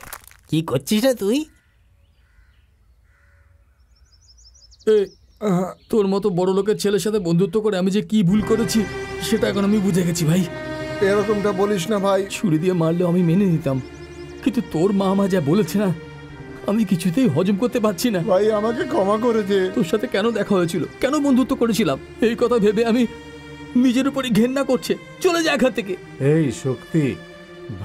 Speaker 1: কি করছিস রে তুই? তোর মতো বড় লোকের ছেলের সাথে বন্ধুত্ব করে আমি যে কি ভুল করেছি সেটা এখন আমি বুঝে গেছি ভাই।
Speaker 3: এরকমটা বলিস না ভাই।
Speaker 1: ছুরি দিয়ে মারলে আমি মেনে নিতাম, কিন্তু তোর মা মা যা বলেছে না, আমি কিছুতেই হজম করতে পারছি না।
Speaker 3: ভাই আমাকে ক্ষমা করে দে।
Speaker 1: তোর সাথে কেন দেখা হয়েছিল, কেন বন্ধুত্ব করেছিলাম, এই কথা ভেবে আমি নিজের উপরই ঘেন্না করছে। চলে যা এখান থেকে।
Speaker 2: এই শক্তি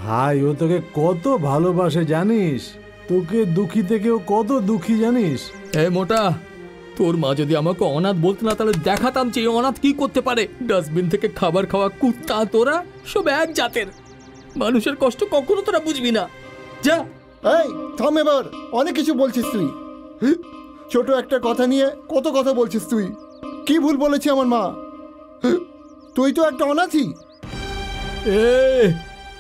Speaker 2: ভাই, ও তোকে কত ভালোবাসে জানিস? তোকে দুঃখী থেকে ও কত দুঃখী জানিস?
Speaker 1: এ মোটা, তোর মা যদি আমাকে অনাথ বলতো না তাহলে দেখাতাম যে অনাথ কি করতে পারে। ডাস্টবিন থেকে খাবার খাওয়া কুত্তা তোরা সব এক জাতের। মানুষের কষ্ট কখনো তোরা বুঝবি না। যা।
Speaker 3: এই থাম এবার, অনেক কিছু বলছিস তুই। ছোট একটা কথা নিয়ে কত কথা বলছিস তুই। কি ভুল বলেছি আমার মা? তুই তো একটা অনাথী।
Speaker 1: এ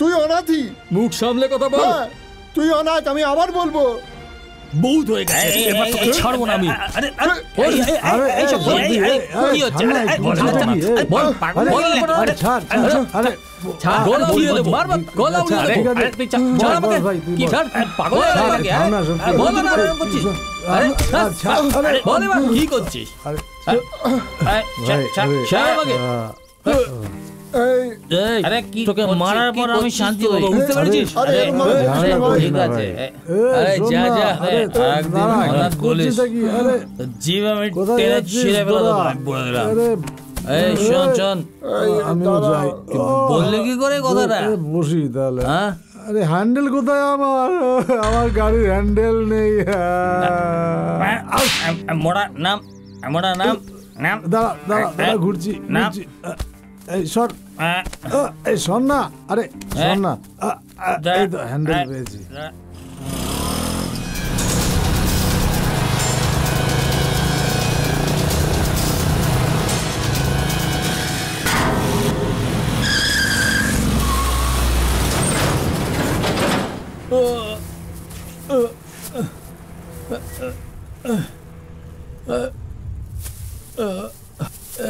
Speaker 3: তুই অনাথী।
Speaker 1: মুখ সামলে কথা বল।
Speaker 3: হ্যাঁ, তুই অনাথ, আমি আবার বলবো।
Speaker 1: বহুত হয়ে গেছে, এবার তোকে ছাড়বো না আমি।
Speaker 2: আরে কি হচ্ছে?
Speaker 1: বল পাগল বল।
Speaker 2: আরে ছাড়, আরে
Speaker 1: গলা উড়িয়ে দেবো, মারবা গলা উড়িয়ে দেবো। আরে তুই ছাড় আমাকে। কি ছাড়? পাগল হয়ে গেল নাকি? বল না, এরকম করছিস। আরে বল এবার কি করছিস? ছাড় আমাকে।
Speaker 3: এই
Speaker 7: আরে কি তোকে মারার পর আমি শান্তি পাবো, বুঝতে
Speaker 3: আরে,
Speaker 7: পেরেছিস?
Speaker 3: আরে,
Speaker 7: আরে,
Speaker 3: এরকম ভাবে
Speaker 7: আরে,
Speaker 3: ভাই।
Speaker 7: ঠিক আছে। আরে যা যা, একদিন হঠাৎ বলিস জীব আমি টেনে ছিঁড়ে ফেলে দেবো, আমি বলে দিলাম। এই শোন শোন,
Speaker 2: আমিও যাই।
Speaker 7: বললে কি করে কথাটা?
Speaker 2: বসি তাহলে।
Speaker 7: হ্যাঁ
Speaker 2: আরে হ্যান্ডেল কোথায় আমার? আমার গাড়ির হ্যান্ডেল নেই।
Speaker 7: মোড়া নাম, মোড়া নাম নাম।
Speaker 2: দাঁড়া দাঁড়া দাঁড়া, ঘুরছি
Speaker 7: না।
Speaker 2: ঘুরছি। এই সর, এই শোন না, আরে শোন না। এই তো হ্যান্ডেল পেয়েছি।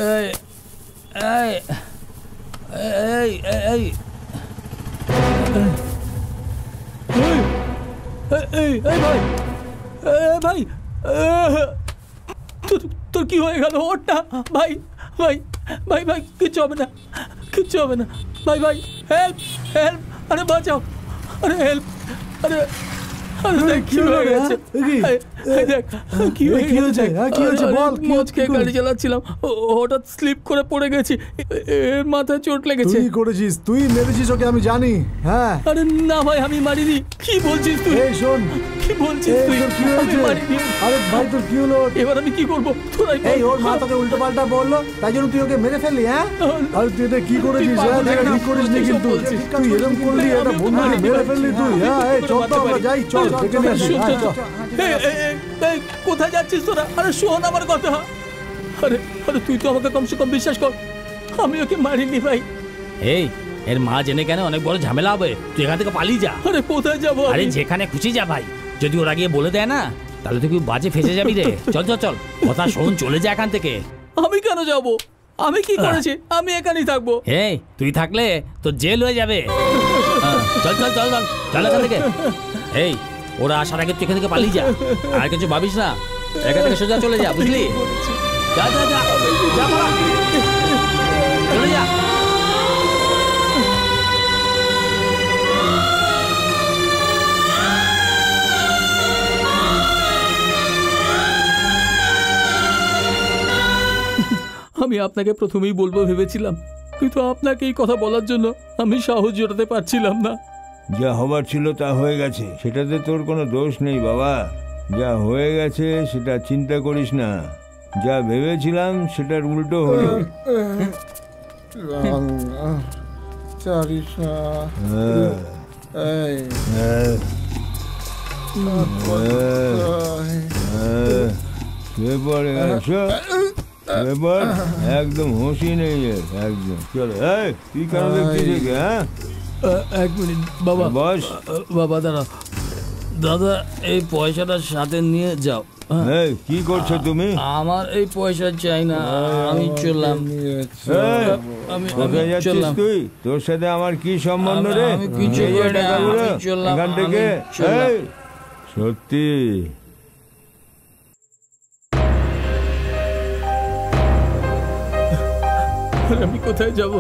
Speaker 1: এই এই এই এই এই ভাই, ভাই তোর কি হয়ে গেল? ওঠ না ভাই, ভাই ভাই ভাই, কিচ্ছু হবে না, কিচ্ছু হবে না ভাই, ভাই হেল্প হেল্প, আরে বাঁচাও, আরে হেল্প, আরে আরে দেখ কি হয়ে গেছে, দেখ কি হয়েছে,
Speaker 2: কি হয়েছে বল।
Speaker 1: মদ খেয়ে গাড়ি চালাচ্ছিলাম, হঠাৎ স্লিপ করে পড়ে গেছি, এর মাথায় চোট লেগেছে।
Speaker 2: তুই করেছিস, তুই মেরেছিস ওকে, আমি জানি। হ্যাঁ
Speaker 1: আরে না ভাই, আমি মারিনি। কি বলছিস তুই?
Speaker 2: এই শোন,
Speaker 1: কি বলছিস
Speaker 2: এই
Speaker 1: তুই?
Speaker 2: তোর কি
Speaker 1: আমি
Speaker 2: হয়েছে?
Speaker 1: মারিনি।
Speaker 2: আরে ভাই তোর কি হলো?
Speaker 1: এবার আমি কি করবো? তোরাই বল।
Speaker 2: এই ওর মা তোকে উল্টো পাল্টা বললো, তাই জন্য তুই ওকে মেরে ফেললি? হ্যাঁ, আর তুই এটা কি করেছিস?
Speaker 1: তুই পাগল
Speaker 2: হ্যাঁ,
Speaker 1: নাকি?
Speaker 2: ঠিক করিস নি
Speaker 1: তুই
Speaker 2: কিন্তু,
Speaker 1: সব বলছিস।
Speaker 2: তুই এরকম করলি, একটা বন্ধুকে মেরে ফেললি তুই। হ্যাঁ, এই চল তো আমরা যাই, চল দেখে নিয়ে আসি। হ্যাঁ, চল।
Speaker 1: এই, কোথায় যাচ্ছিস তোরা? আরে শোন আমার কথা। আরে আরে তুই তো আমাকে কমসে কম বিশ্বাস কর, আমি ওকে মারিনি ভাই। এই এর মা জেনে কেন অনেক বড় ঝামেলা হবে, তুই এখান থেকে পালিয়ে যা। আরে কোথায় যাবো? আরে যেখানে খুশি যা ভাই, যদি ওরা গিয়ে বলে দেয় না তাহলে তুই বাজে ফেসে যাবি রে। চল চল চল, কথা শোন, চলে যা এখান থেকে। আমি কেন যাব? আমি কি করেছি? আমি এখানেই থাকবো। এই তুই থাকলে তোর জেল হয়ে যাবে। চল চল চল চল চল এখান থেকে। এই ওরা আসার আগে তুই এখান থেকে পালিয়ে যা, আর কিছু ভাবিস না, এখান থেকে সোজা চলে যা, বুঝলি?
Speaker 7: যা যা যা যা পালা। চলে যা।
Speaker 1: আমি আপনাকে প্রথমেই বলবো ভেবেছিলাম, কিন্তু আপনাকে এই কথা বলার জন্য আমি সাহস জোটাতে পারছিলাম না।
Speaker 5: যা হবার ছিল তা হয়ে গেছে, সেটাতে তোর কোনো দোষ নেই বাবা। যা হয়ে গেছে সেটা চিন্তা করিস না। যা ভেবেছিলাম সেটার উল্টো হলো। এবার একদম হুঁশি নেই এর, একদম। চলো তুই কেন দেখছিস? হ্যাঁ
Speaker 1: এক মিনিট বাবা,
Speaker 5: বস।
Speaker 1: বাবা দাঁড়া।
Speaker 7: দাদা এই পয়সাটা সাথে নিয়ে যাও।
Speaker 5: এই কি করছো তুমি?
Speaker 7: আমার এই পয়সা চাই না, আমি চললাম। আমি
Speaker 5: কোথায় যাচ্ছিস
Speaker 7: চললাম।
Speaker 5: তুই? তোর সাথে আমার কি সম্বন্ধ রে?
Speaker 7: আমি কিছু
Speaker 5: এই
Speaker 7: করি না,
Speaker 5: টাকাগুলো
Speaker 7: আমি চললাম,
Speaker 5: এখান থেকে।
Speaker 7: আমি চললাম।
Speaker 5: এই, সত্যি
Speaker 1: আর আমি কোথায় যাব?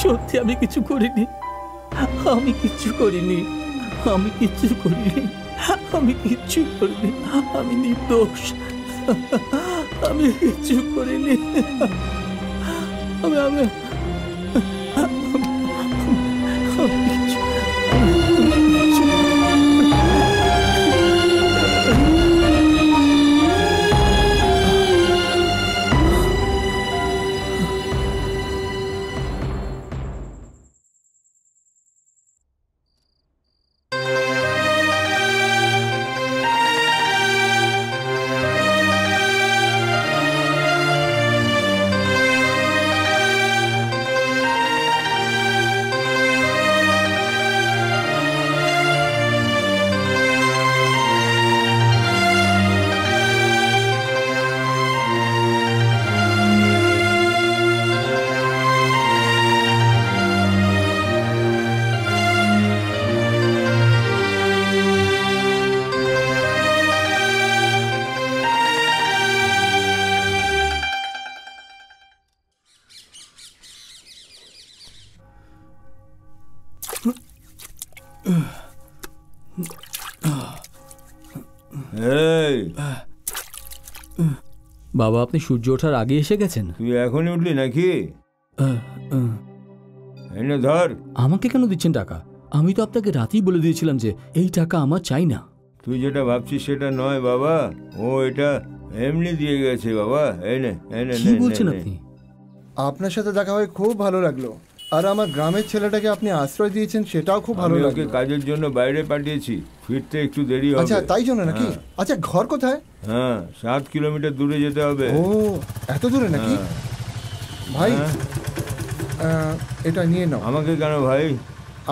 Speaker 1: সত্যি আমি কিছু করিনি, আমি কিচ্ছু করিনি, আমি কিচ্ছু করিনি, আমি কিচ্ছু করিনি, আমি নির্দোষ, আমি কিচ্ছু করিনি। আমি আমি
Speaker 5: এই
Speaker 1: বাবা, আপনি সূর্য ওঠার আগে এসে গেছেন।
Speaker 5: তুই এখনই উঠলি নাকি?
Speaker 1: আহ, আহ।
Speaker 5: এই নে ধর।
Speaker 1: আমাকে কেন দিচ্ছেন টাকা? আমি তো আপনাকে রাতেই বলে দিয়েছিলাম যে এই টাকা আমার চাই না।
Speaker 5: তুই যেটা ভাবছিস সেটা নয় বাবা, ও এটা এমনি দিয়ে গেছে বাবা। এই নে, এই নে,
Speaker 1: কি
Speaker 5: নে,
Speaker 1: বলছেন
Speaker 5: নে, নে।
Speaker 1: আপনি?
Speaker 3: আপনার সাথে দেখা হয়ে খুব ভালো লাগলো। আর আমার গ্রামের ছেলেটাকে আপনি আশ্রয় দিয়েছেন, সেটাও খুব ভালো
Speaker 5: আমি ওকে
Speaker 3: লাগলো।
Speaker 5: কাজের জন্য বাইরে পাঠিয়েছি, ফিরতে একটু দেরি হবে।
Speaker 3: আচ্ছা, তাই জন্য নাকি? আচ্ছা, ঘর কোথায়?
Speaker 5: হ্যাঁ, 7 কিলোমিটার দূরে যেতে হবে।
Speaker 3: ও, এত দূরে নাকি?
Speaker 5: হ্যাঁ।
Speaker 3: ভাই,
Speaker 5: হ্যাঁ।
Speaker 3: এটা নিয়ে নাও।
Speaker 5: আমাকে কেন ভাই?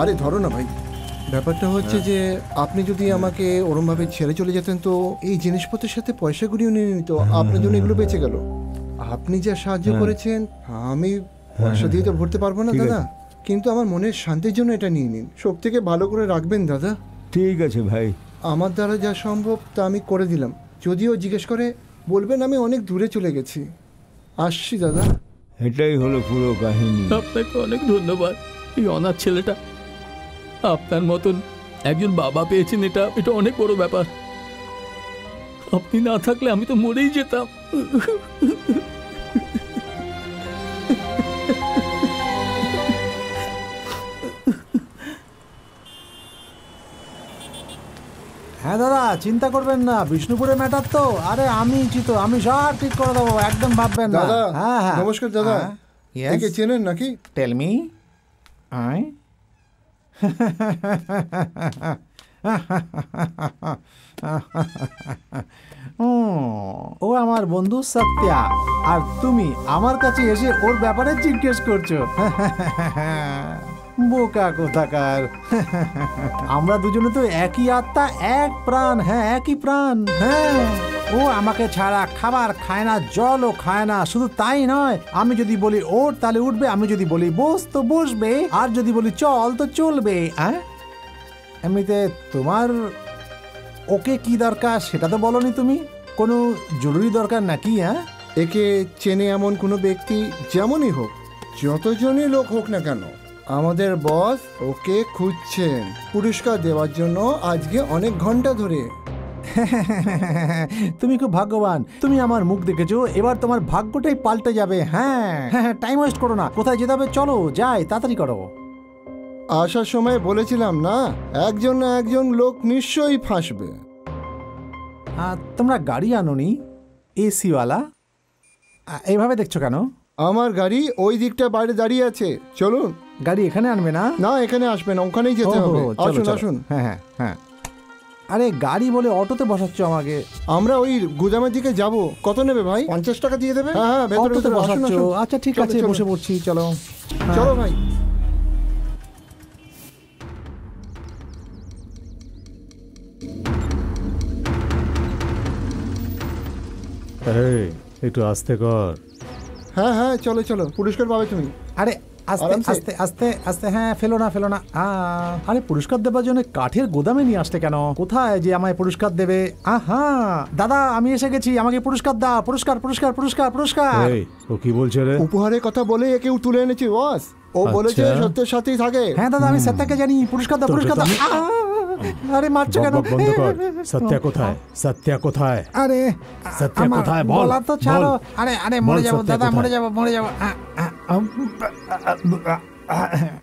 Speaker 3: আরে ধরো না ভাই। ব্যাপারটা হচ্ছে যে আপনি যদি আমাকে ওরমভাবে ছেড়ে চলে যেতেন তো এই জিনিসপত্রের সাথে পয়সাগুলিও নিয়ে নিত, আপনার জন্য এগুলো বেঁচে গেল। আপনি যা সাহায্য করেছেন আমি পয়সা দিয়ে তো ভরতে পারবো না
Speaker 5: ঠিক
Speaker 3: দাদা, কিন্তু আমার মনের শান্তির জন্য এটা নিয়ে নিন। সব থেকে ভালো করে রাখবেন দাদা।
Speaker 5: ঠিক আছে ভাই।
Speaker 3: আমার দ্বারা যা সম্ভব তা আমি করে দিলাম। যদিও জিজ্ঞেস করে বলবেন আমি অনেক দূরে চলে গেছি। আসছি দাদা।
Speaker 5: এটাই হলো পুরো কাহিনী।
Speaker 1: আপনাকে অনেক ধন্যবাদ। এই অনাথ ছেলেটা আপনার মতন একজন বাবা পেয়েছেন, এটা এটা অনেক বড় ব্যাপার। আপনি না থাকলে আমি তো মরেই যেতাম।
Speaker 2: হ্যাঁ দাদা, চিন্তা করবেন না, বিষ্ণুপুরের ম্যাটার তো। আরে আমি তো আমি সব ঠিক করে দেবো, একদম ভাববেন না।
Speaker 3: দাদা,
Speaker 2: হ্যাঁ হ্যাঁ,
Speaker 3: নমস্কার দাদা। একে চেনেন নাকি?
Speaker 2: Tell me. আই ও আমার বন্ধু সত্যা, আর তুমি আমার কাছে এসে ওর ব্যাপারে জিজ্ঞেস করছো। বোকা কোথাকার। আমরা দুজনে তো একই আত্মা, এক প্রাণ। হ্যাঁ, একই প্রাণ। হ্যাঁ, ও আমাকে ছাড়া খাবার খায় না, জলও খায় না। শুধু তাই নয়, আমি যদি বলি ওঠ তাহলে উঠবে, আমি যদি বলি বস তো বসবে, আর যদি বলি চল তো চলবে। হ্যাঁ, এমনিতে তোমার ওকে কি দরকার সেটা তো বলনি তুমি। কোনো জরুরি দরকার নাকি? হ্যাঁ,
Speaker 3: একে চেনে এমন কোনো ব্যক্তি যেমনই হোক, যতজনই লোক হোক না কেন, আমাদের বস ওকে খুঁজছেন পুরস্কার দেওয়ার জন্য আজকে অনেক ঘন্টা ধরে।
Speaker 2: তুমি খুব ভাগ্যবান, তুমি আমার মুখ দেখেছো, এবার তোমার ভাগ্যটাই পাল্টে যাবে। হ্যাঁ হ্যাঁ, টাইম ওয়েস্ট করো না, কোথায় যেতে হবে চলো, যাই, তাড়াতাড়ি করো।
Speaker 3: আসার সময় বলেছিলাম না, একজন না একজন লোক নিশ্চয়ই ফাঁসবে।
Speaker 2: তোমরা গাড়ি আনোনি এসিওয়ালা? এইভাবে দেখছো কেন?
Speaker 3: আমার গাড়ি ওই দিকটা বাইরে দাঁড়িয়ে আছে, চলুন।
Speaker 2: গাড়ি এখানে আনবে না?
Speaker 3: না, এখানে আসবে না, ওখানেই যেতে হবে। আসুন আসুন।
Speaker 2: হ্যাঁ হ্যাঁ হ্যাঁ। আরে গাড়ি বলে অটোতে বসাচ্ছ আমাকে?
Speaker 3: আমরা ওই গুদামের দিকে যাব। কত নেবে ভাই? 50 টাকা দিয়ে দেবে? হ্যাঁ হ্যাঁ, ভেতরে
Speaker 2: অটোতে বসাচ্ছ?
Speaker 3: আসুন।
Speaker 2: আচ্ছা ঠিক আছে, বসে পড়ছি, চলো
Speaker 3: চলো ভাই।
Speaker 2: একটু আস্তে কর।
Speaker 3: হ্যাঁ হ্যাঁ, চলো চলো, পুরস্কার পাবে তুমি।
Speaker 2: আরে আস্তে
Speaker 3: আরামসে।
Speaker 2: আস্তে আস্তে আস্তে, হ্যাঁ ফেলো না ফেলো না। আরে পুরস্কার দেবার জন্য কাঠের গোদামে নিয়ে আসতে কেন? কোথায় যে আমায় পুরস্কার দেবে? আহা দাদা, আমি এসে গেছি, আমাকে পুরস্কার দাও, পুরস্কার পুরস্কার পুরস্কার পুরস্কার।
Speaker 5: ও কি বলছে রে?
Speaker 3: উপহারের কথা বলে একে তুলে এনেছি বস। ও বলেছে সত্যের সাথেই থাকে।
Speaker 2: হ্যাঁ দাদা, আমি সত্যাকে জানি, পুরস্কার দাও পুরস্কার দাও। আরে মারছো কেন?
Speaker 5: বন্ধ কর। সত্যা কোথায়? সত্যা কোথায়?
Speaker 2: আরে
Speaker 5: সত্যা কোথায় বল?
Speaker 2: বলা তো ছাড়ো। আরে আরে মরে যাবো দাদা, মরে যাবো মরে যাবো।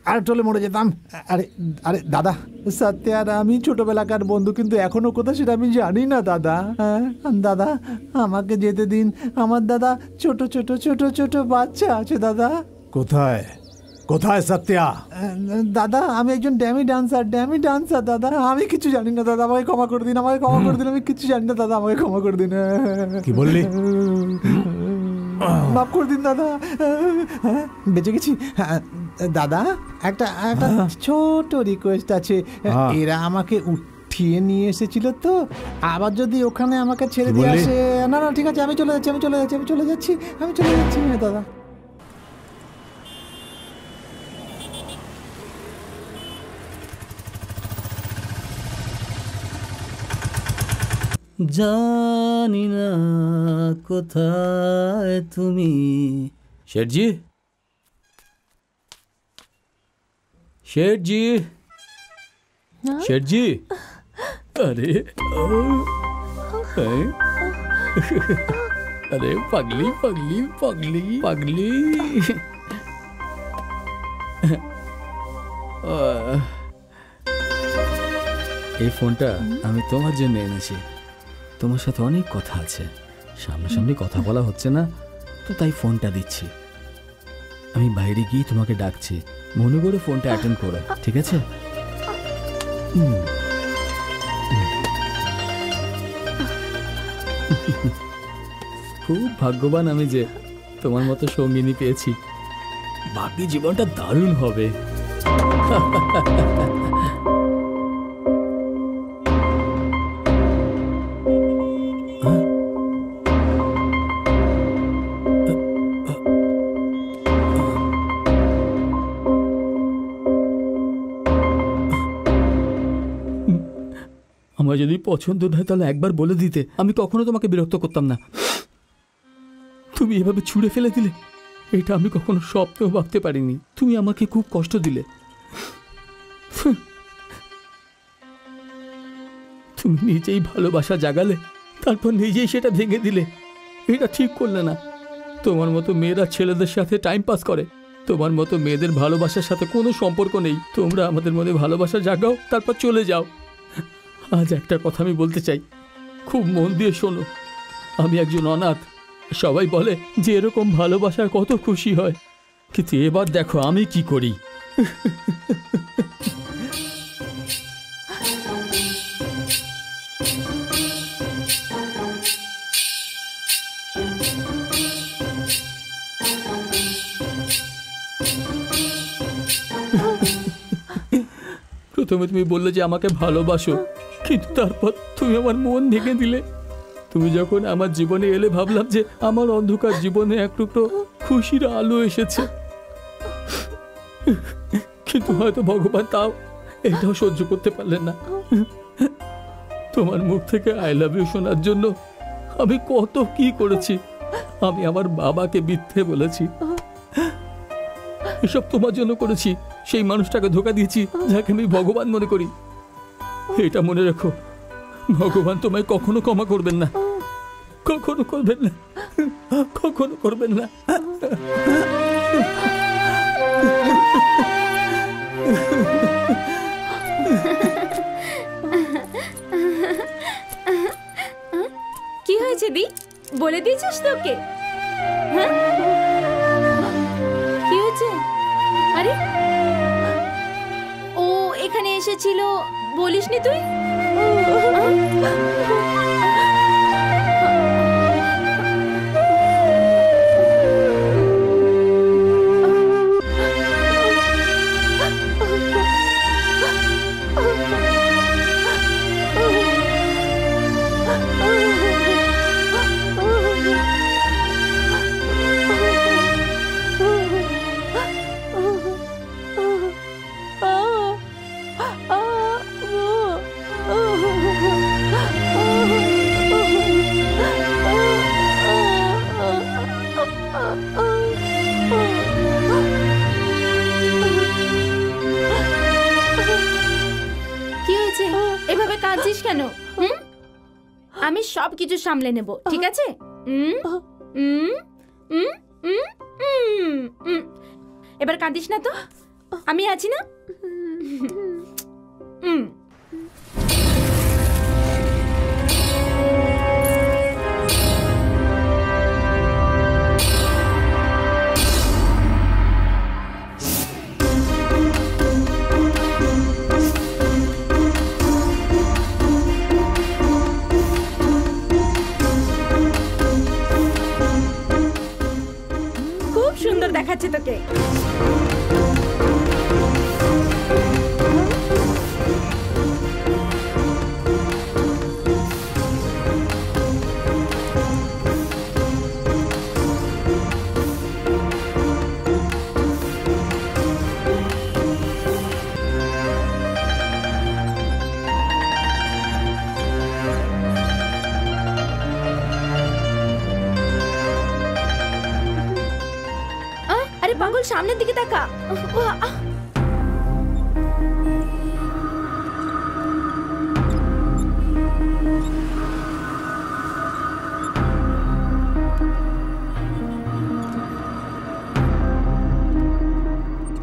Speaker 2: আর টলে মরে যেতাম। আরে আরে দাদা, সত্য আর আমি ছোটবেলাকার বন্ধু, কিন্তু এখনো কোথায় সেটা আমি জানি না দাদা। দাদা আমাকে যেতে দিন, আমার দাদা ছোট ছোট ছোট ছোট বাচ্চা আছে দাদা।
Speaker 5: কোথায় কোথায় সত্যা?
Speaker 2: দাদা আমি একজন ড্যামি ডান্সার দাদা, আমি কিছু জানি না দাদা, আমাকে ক্ষমা করে দিন, আমাকে ক্ষমা করে দিন, আমি কিছু জানি না দাদা, আমাকে ক্ষমা করে দিন।
Speaker 5: কি বললি?
Speaker 2: মাফ করে দিন দাদা, বেঁচে গেছি। দাদা একটা একটা ছোট রিকোয়েস্ট আছে, এরা আমাকে উঠিয়ে নিয়ে এসেছিল তো, আবার যদি ওখানে আমাকে ছেড়ে দিয়ে আসে। না না ঠিক আছে, আমি চলে যাচ্ছি দাদা।
Speaker 7: জানি না কোথায় তুমি।
Speaker 1: শেঠজি, শেঠজি, শেঠজি, আরে আরে পাগলি পাগলি পাগলি পাগলি। এই ফোনটা আমি তোমার জন্য এনেছি। তোমার সাথে অনেক কথা আছে, সামনাসামনি কথা বলা হচ্ছে না, তো তাই ফোনটা দিচ্ছি। আমি বাইরে গিয়ে তোমাকে ডাকছি, মনে করে ফোনটা অ্যাটেন্ড করো, ঠিক আছে? খুব ভাগ্যবান আমি যে তোমার মতো সঙ্গিনী পেয়েছি। বাকি জীবনটা দারুণ হবে। আমার যদি পছন্দ না হয় তাহলে একবার বলে দিতে, আমি কখনো তোমাকে বিরক্ত করতাম না। তুমি এভাবে ছুঁড়ে ফেলে দিলে, এটা আমি কখনো স্বপ্নেও ভাবতে পারিনি। তুমি আমাকে খুব কষ্ট দিলে। তুমি নিজেই ভালোবাসা জাগালে, তারপর নিজেই সেটা ভেঙে দিলে। এটা ঠিক করলে না। তোমার মতো মেয়েরা ছেলেদের সাথে টাইম পাস করে, তোমার মতো মেয়েদের ভালোবাসার সাথে কোনো সম্পর্ক নেই। তোমরা আমাদের মনে ভালোবাসা জাগাও, তারপর চলে যাও। আজ একটা কথা আমি বলতে চাই, খুব মন দিয়ে শোনো। আমি একজন অনাথ। সবাই বলে যে এরকম ভালোবাসায় কত খুশি হয়, কিন্তু এবার দেখো আমি কি করি। প্রথমে তুমি বললে যে আমাকে ভালোবাসো, কিন্তু তারপর তুমি আমার মন ভেঙে দিলে। তুমি যখন আমার জীবনে এলে ভাবলাম যে আমার অন্ধকার জীবনে এক টুকরো খুশির আলো এসেছে, কিন্তু হয়তো ভগবান তাও এটাও সহ্য করতে পারলেন না। তোমার মুখ থেকে আই লাভ ইউ শোনার জন্য আমি কত কি করেছি। আমি আমার বাবাকে মিথ্যে বলেছি। এসব তোমার জন্য করেছি। সেই মানুষটাকে ধোকা দিয়েছি যাকে আমি ভগবান মনে করি। এটা মনে রেখো, ভগবান তোমায় কখনো ক্ষমা করবেন না, কখনো করবেন না, কখনো করবেন না।
Speaker 6: কি হয়েছে দি, বলে দিয়েছিস তোকে? হ্যাঁ, কি হয়েছে? আরে ও এখানে এসেছিল, বলিসনি তুই? কি হয়েছে? এভাবে কাঁদছিস কেন? আমি সব কিছু সামলে নেব, ঠিক আছে? এবার কাঁদিস না তো, আমি আছি না? খুব সুন্দর দেখাচ্ছে তোকে। আরে পাগল, সামনের দিকে তাকা।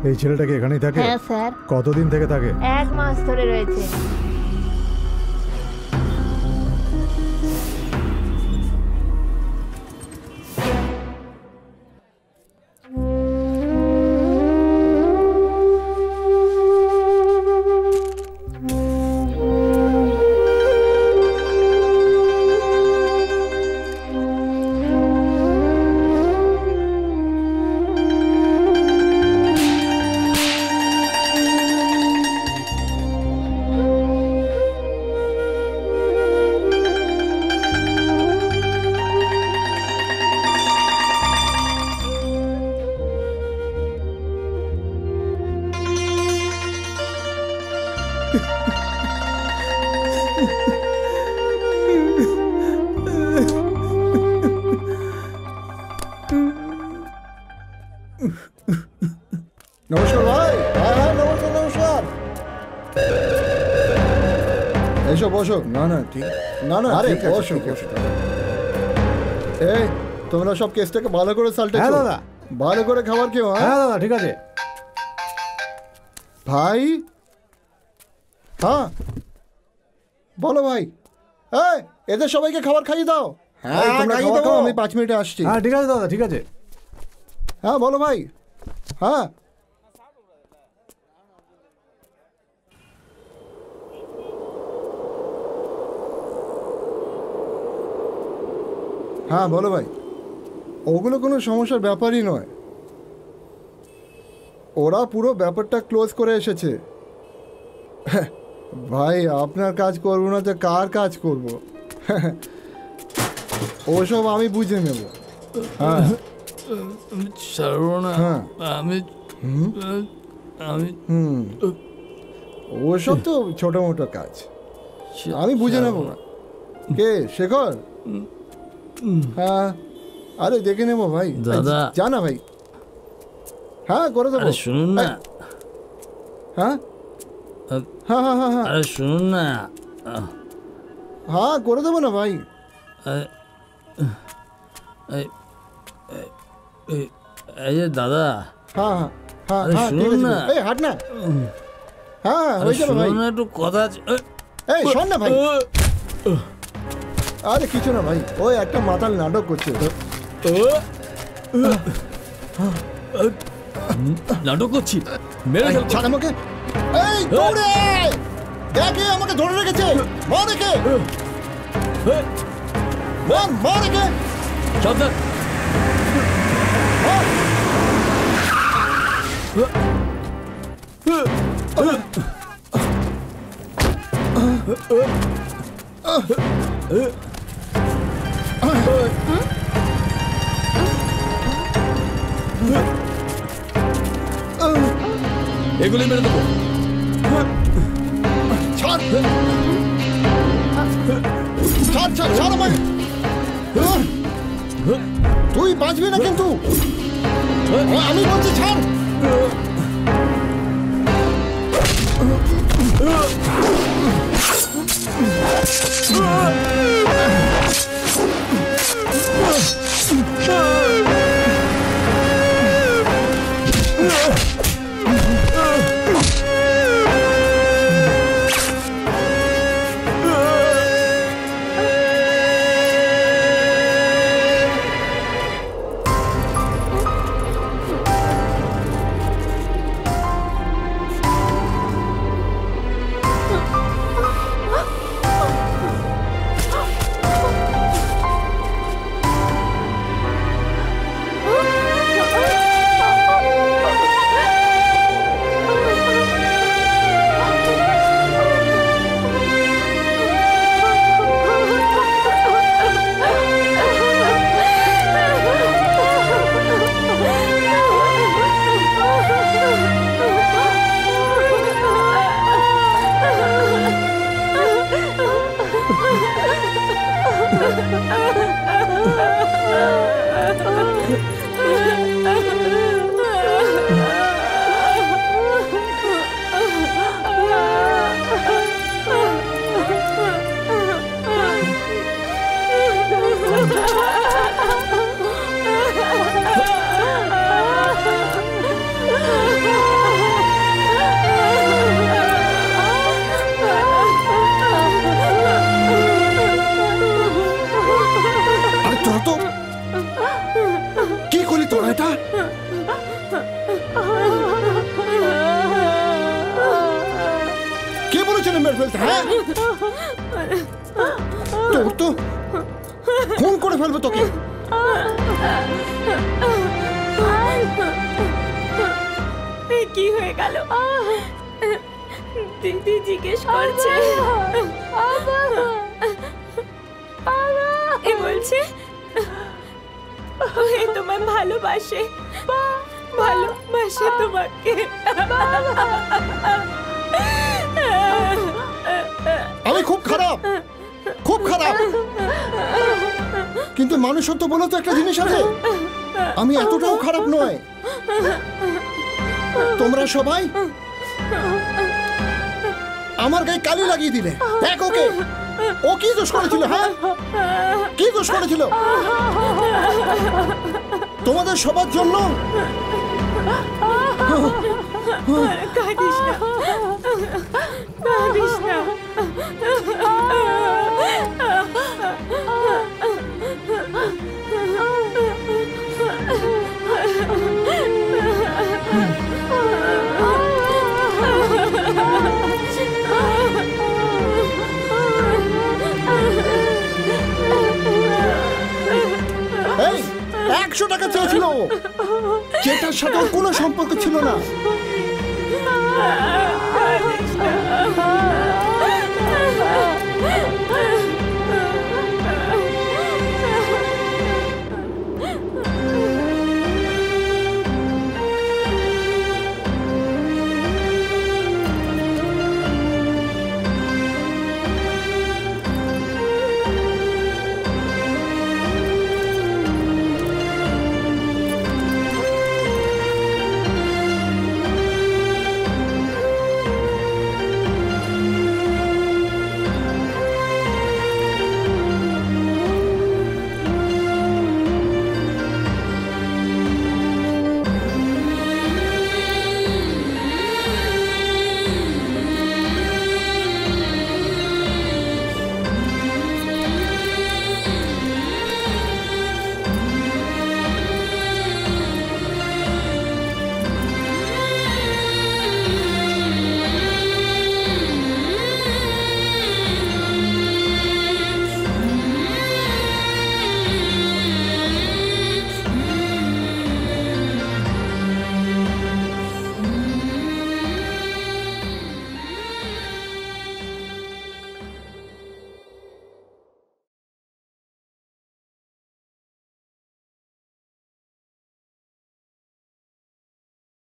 Speaker 2: এই ছেলেটা কি এখানেই থাকে?
Speaker 8: হ্যাঁ স্যার,
Speaker 2: কতদিন থেকে থাকে?
Speaker 8: 1 মাস ধরে রয়েছে।
Speaker 3: নমস্কার ভাই। হ্যাঁ হ্যাঁ, নমস্কার নমস্কার। এসো বসো। না না ঠিক, না না আরে বসো বসো। এই তোমরা সব কেসটাকে ভালো করে সাল্টে।
Speaker 2: হ্যাঁ দাদা।
Speaker 3: ভালো করে খাবার খেও।
Speaker 2: হ্যাঁ দাদা, ঠিক আছে।
Speaker 3: ভাই হ্যাঁ বলো ভাই। এই এদের সবাইকে খাবার খাইয়ে দাও। হ্যাঁ তোমরা খাবার খাও, আমি 5 মিনিটে আসছি।
Speaker 2: হ্যাঁ ঠিক আছে দাদা, ঠিক আছে।
Speaker 3: হ্যাঁ বলো ভাই। হ্যাঁ হ্যাঁ বলো ভাই। ওগুলো কোনো সমস্যার ব্যাপারই নয়, ওরা পুরো ব্যাপারটা ক্লোজ করে এসেছে। ভাই আপনার কাজ করবো না তো কার কাজ করব? ওসব আমি বুঝে নেব। হ্যাঁ
Speaker 1: সর্বনা,
Speaker 3: হ্যাঁ
Speaker 1: আমি আমি
Speaker 3: ওসব তো ছোট মোটো কাজ, আমি বুঝে নেব। কে শেখর? হ্যাঁ আরে দেখে নেবো ভাই।
Speaker 7: দাদা।
Speaker 3: যা না ভাই। হ্যাঁ করে দেবো।
Speaker 7: আরে শুনুন না।
Speaker 3: হ্যাঁ হ্যাঁ হ্যাঁ হ্যাঁ হ্যাঁ
Speaker 7: আরে শুনুন না।
Speaker 3: হ্যাঁ করে দেবো না ভাই।
Speaker 7: এই যে দাদা,
Speaker 3: হ্যাঁ হ্যাঁ
Speaker 7: আরে
Speaker 3: হ্যাঁ ঠিক
Speaker 7: শুনুন
Speaker 3: আছে
Speaker 7: না।
Speaker 3: এই হাট না। হ্যাঁ হয়ে যাবে ভাই।
Speaker 7: শুনুন না, একটু কথা আছে।
Speaker 3: এই শোন না ভাই। আরে কিছু না ভাই, ওই একটা মাতাল নাটক করছে।
Speaker 1: নাটক করছি, মেরে ফেলবো।
Speaker 3: ছাড় আমাকে। এই দৌড়ে দেখে আমাকে ধরে রেখেছে। মার একে, মার একে।
Speaker 1: সাবধান। এগুলি মেরে দেবো।
Speaker 3: ছাড় ছাড় ছাড় ছাড় আমাকে। তুই বাঁচবি না কিন্তু। আমি বলছি ছাড়। তোর তো খুন করে ফেলবো তোকে।
Speaker 6: কি হয়ে গেল? দিদি জিজ্ঞেস করছে, এ বলছে তোমায় ভালোবাসে, ভালোবাসে তোমাকে।
Speaker 3: আমি খুব খারাপ, খুব খারাপ, কিন্তু মানুষত্ব বলে তো একটা জিনিস আছে। আমি এতটাও খারাপ নয়। তোমরা সবাই আমার গায়ে কালি লাগিয়ে দিলে। দেখ ওকে, ও কি দোষ করেছিল? হ্যাঁ, কি দোষ করেছিল? তোমাদের সবার জন্য।
Speaker 6: কাঁদিস না, কাঁদিস না।
Speaker 3: এই 100 টাকা চেয়েছিল, যেটার সাথে কোনো সম্পর্ক ছিল না।